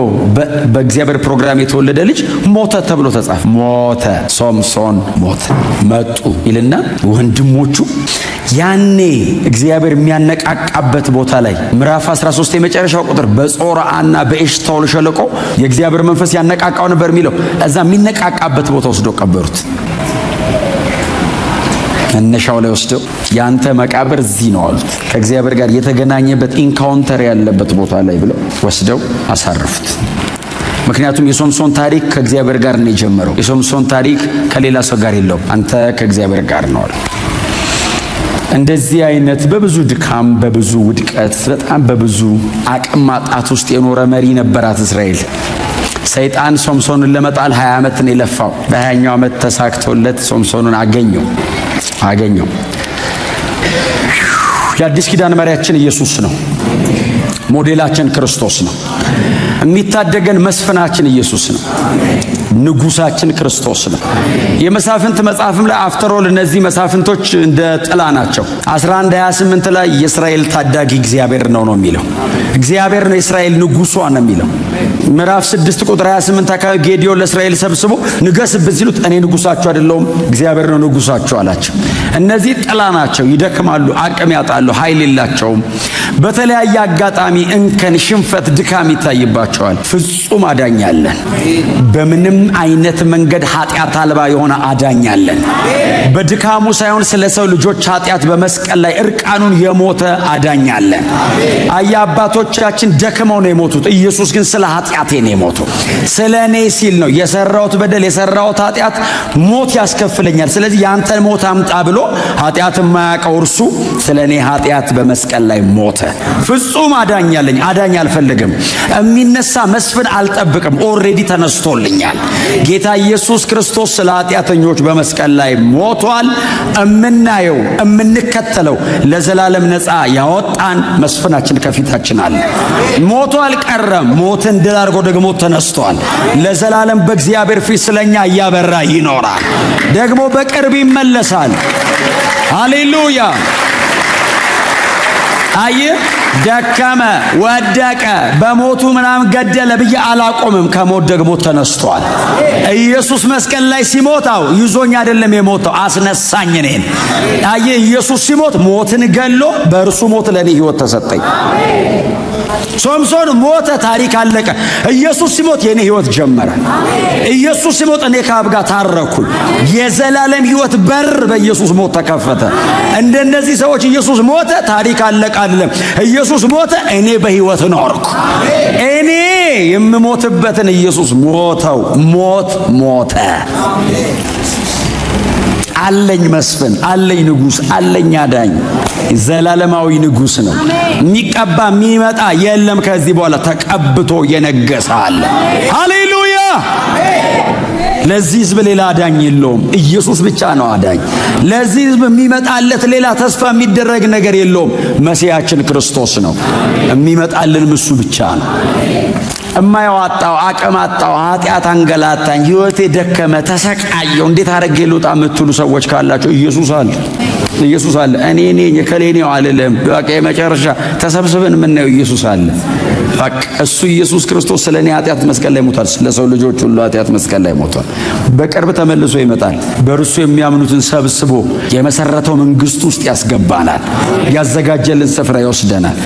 በእግዚአብሔር ፕሮግራም የተወለደ ልጅ ሞተ ተብሎ ተጻፈ። ሞተ፣ ሶምሶን ሞተ። መጡ ይልና ወንድሞቹ ያኔ እግዚአብሔር የሚያነቃቃበት ቦታ ላይ ምዕራፍ 13 የመጨረሻው ቁጥር በጾርዓና በኤሽታኦል ሸለቆ የእግዚአብሔር መንፈስ ያነቃቃው ነበር የሚለው እዛ የሚነቃቃበት ቦታ ወስዶ ቀበሩት። መነሻው ላይ ወስደው ያንተ መቃብር እዚህ ነው አሉት። ከእግዚአብሔር ጋር የተገናኘበት ኢንካውንተር ያለበት ቦታ ላይ ብለው ወስደው አሳረፉት። ምክንያቱም የሶምሶን ታሪክ ከእግዚአብሔር ጋር ነው የጀመረው። የሶምሶን ታሪክ ከሌላ ሰው ጋር የለውም። አንተ ከእግዚአብሔር ጋር ነው አሉ። እንደዚህ አይነት በብዙ ድካም፣ በብዙ ውድቀት፣ በጣም በብዙ አቅም ማጣት ውስጥ የኖረ መሪ ነበራት እስራኤል። ሰይጣን ሶምሶንን ለመጣል 20 ዓመት ነው የለፋው። በ20ኛው ዓመት ተሳክቶለት ሶምሶንን አገኘው። የአዲስ ኪዳን መሪያችን ኢየሱስ ነው። ሞዴላችን ክርስቶስ ነው። የሚታደገን መስፍናችን ኢየሱስ ነው። ንጉሳችን ክርስቶስ ነው። የመሳፍንት መጽሐፍም ላይ አፍተሮል እነዚህ መሳፍንቶች እንደ ጥላ ናቸው። 11:28 ላይ የእስራኤል ታዳጊ እግዚአብሔር ነው የሚለው። እግዚአብሔር ነው የእስራኤል ንጉሷ ነው የሚለው። ምዕራፍ 6 ቁጥር 28 አካባቢ ጌዲዮን ለእስራኤል ሰብስቦ ንገስብን ሲሉት እኔ ንጉሳቸው አይደለሁም እግዚአብሔር ነው ንጉሳቸው አላቸው። እነዚህ ጥላ ናቸው። ይደክማሉ፣ አቅም ያጣሉ፣ ኃይል የላቸውም። በተለያየ አጋጣሚ እንከን፣ ሽንፈት፣ ድካም ይታይባቸዋል። ፍጹም አዳኝ አለን። በምንም አይነት መንገድ ኃጢአት አልባ የሆነ አዳኝ አለን። በድካሙ ሳይሆን ስለ ሰው ልጆች ኃጢአት በመስቀል ላይ እርቃኑን የሞተ አዳኝ አለን። አባቶቻችን ደክመው ነው የሞቱት። ኢየሱስ ግን ስለ ኃጢአቴ ነው የሞተው። ስለ እኔ ሲል ነው። የሰራሁት በደል፣ የሰራሁት ኃጢአት ሞት ያስከፍለኛል። ስለዚህ ያንተን ሞት አምጣ ብሎ ኃጢአት የማያውቀው እርሱ ስለ እኔ ኃጢአት በመስቀል ላይ ሞተ። ፍጹም አዳኝ አለኝ። አዳኝ አልፈልግም። የሚነሳ መስፍን አልጠብቅም። ኦልሬዲ ተነስቶልኛል። ጌታ ኢየሱስ ክርስቶስ ስለ ኃጢአተኞች በመስቀል ላይ ሞቷል። እምናየው እምንከተለው ለዘላለም ነፃ ያወጣን መስፍናችን ከፊታችን አለ። ሞቶ አልቀረም። ሞትን ድል አድርጎ ደግሞ ተነስቷል። ለዘላለም በእግዚአብሔር ፊት ስለኛ እያበራ ይኖራል። ደግሞ በቅርብ ይመለሳል። ሃሌሉያ። ደከመ፣ ወደቀ፣ በሞቱ ምናምን ገደለ ብዬ አላቆምም። ከሞት ደግሞ ተነስቷል። ኢየሱስ መስቀል ላይ ሲሞታው ይዞኝ አይደለም የሞተው፣ አስነሳኝ እኔን። ኢየሱስ ሲሞት ሞትን ገሎ በእርሱ ሞት ለኔ ሕይወት ተሰጠኝ። ሶምሶን ሞተ፣ ታሪክ አለቀ። ኢየሱስ ሲሞት የኔ ሕይወት ጀመረ። ኢየሱስ ሲሞት እኔ ከአብ ጋር ታረኩኝ። የዘላለም ሕይወት በር በኢየሱስ ሞት ተከፈተ። እንደነዚህ ሰዎች ኢየሱስ ሞተ፣ ታሪክ አለቀ አይደለም። ኢየሱስ ሞተ፣ እኔ በሕይወት ኖርኩ። እኔ የምሞትበትን ኢየሱስ ሞተው፣ ሞተ። አለኝ መስፍን፣ አለኝ ንጉስ፣ አለኝ አዳኝ። ዘላለማዊ ንጉስ ነው። የሚቀባ የሚመጣ የለም ከዚህ በኋላ። ተቀብቶ የነገሰ አለ። ሃሌሉያ። ለዚህ ህዝብ ሌላ አዳኝ የለውም። ኢየሱስ ብቻ ነው አዳኝ። ለዚህ ህዝብ የሚመጣለት ሌላ ተስፋ የሚደረግ ነገር የለውም። መሲያችን ክርስቶስ ነው። የሚመጣልን እሱ ብቻ ነው። እማያዋጣው አቅም አጣው፣ ኃጢአት አንገላታኝ፣ ህይወቴ ደከመ፣ ተሰቃየው፣ እንዴት አድርጌ ልውጣ የምትሉ ሰዎች ካላችሁ ኢየሱስ አለ። እኔ የከሌ ነው አልልም። በቃ የመጨረሻ ተሰብስበን የምናየው ኢየሱስ አለ። በቃ እሱ ኢየሱስ ክርስቶስ ስለ እኔ ኃጢአት መስቀል ላይ ሞቷል። ስለ ሰው ልጆች ሁሉ ኃጢአት መስቀል ላይ ሞቷል። በቅርብ ተመልሶ ይመጣል። በእርሱ የሚያምኑትን ሰብስቦ የመሰረተው መንግስት ውስጥ ያስገባናል። ያዘጋጀልን ስፍራ ይወስደናል።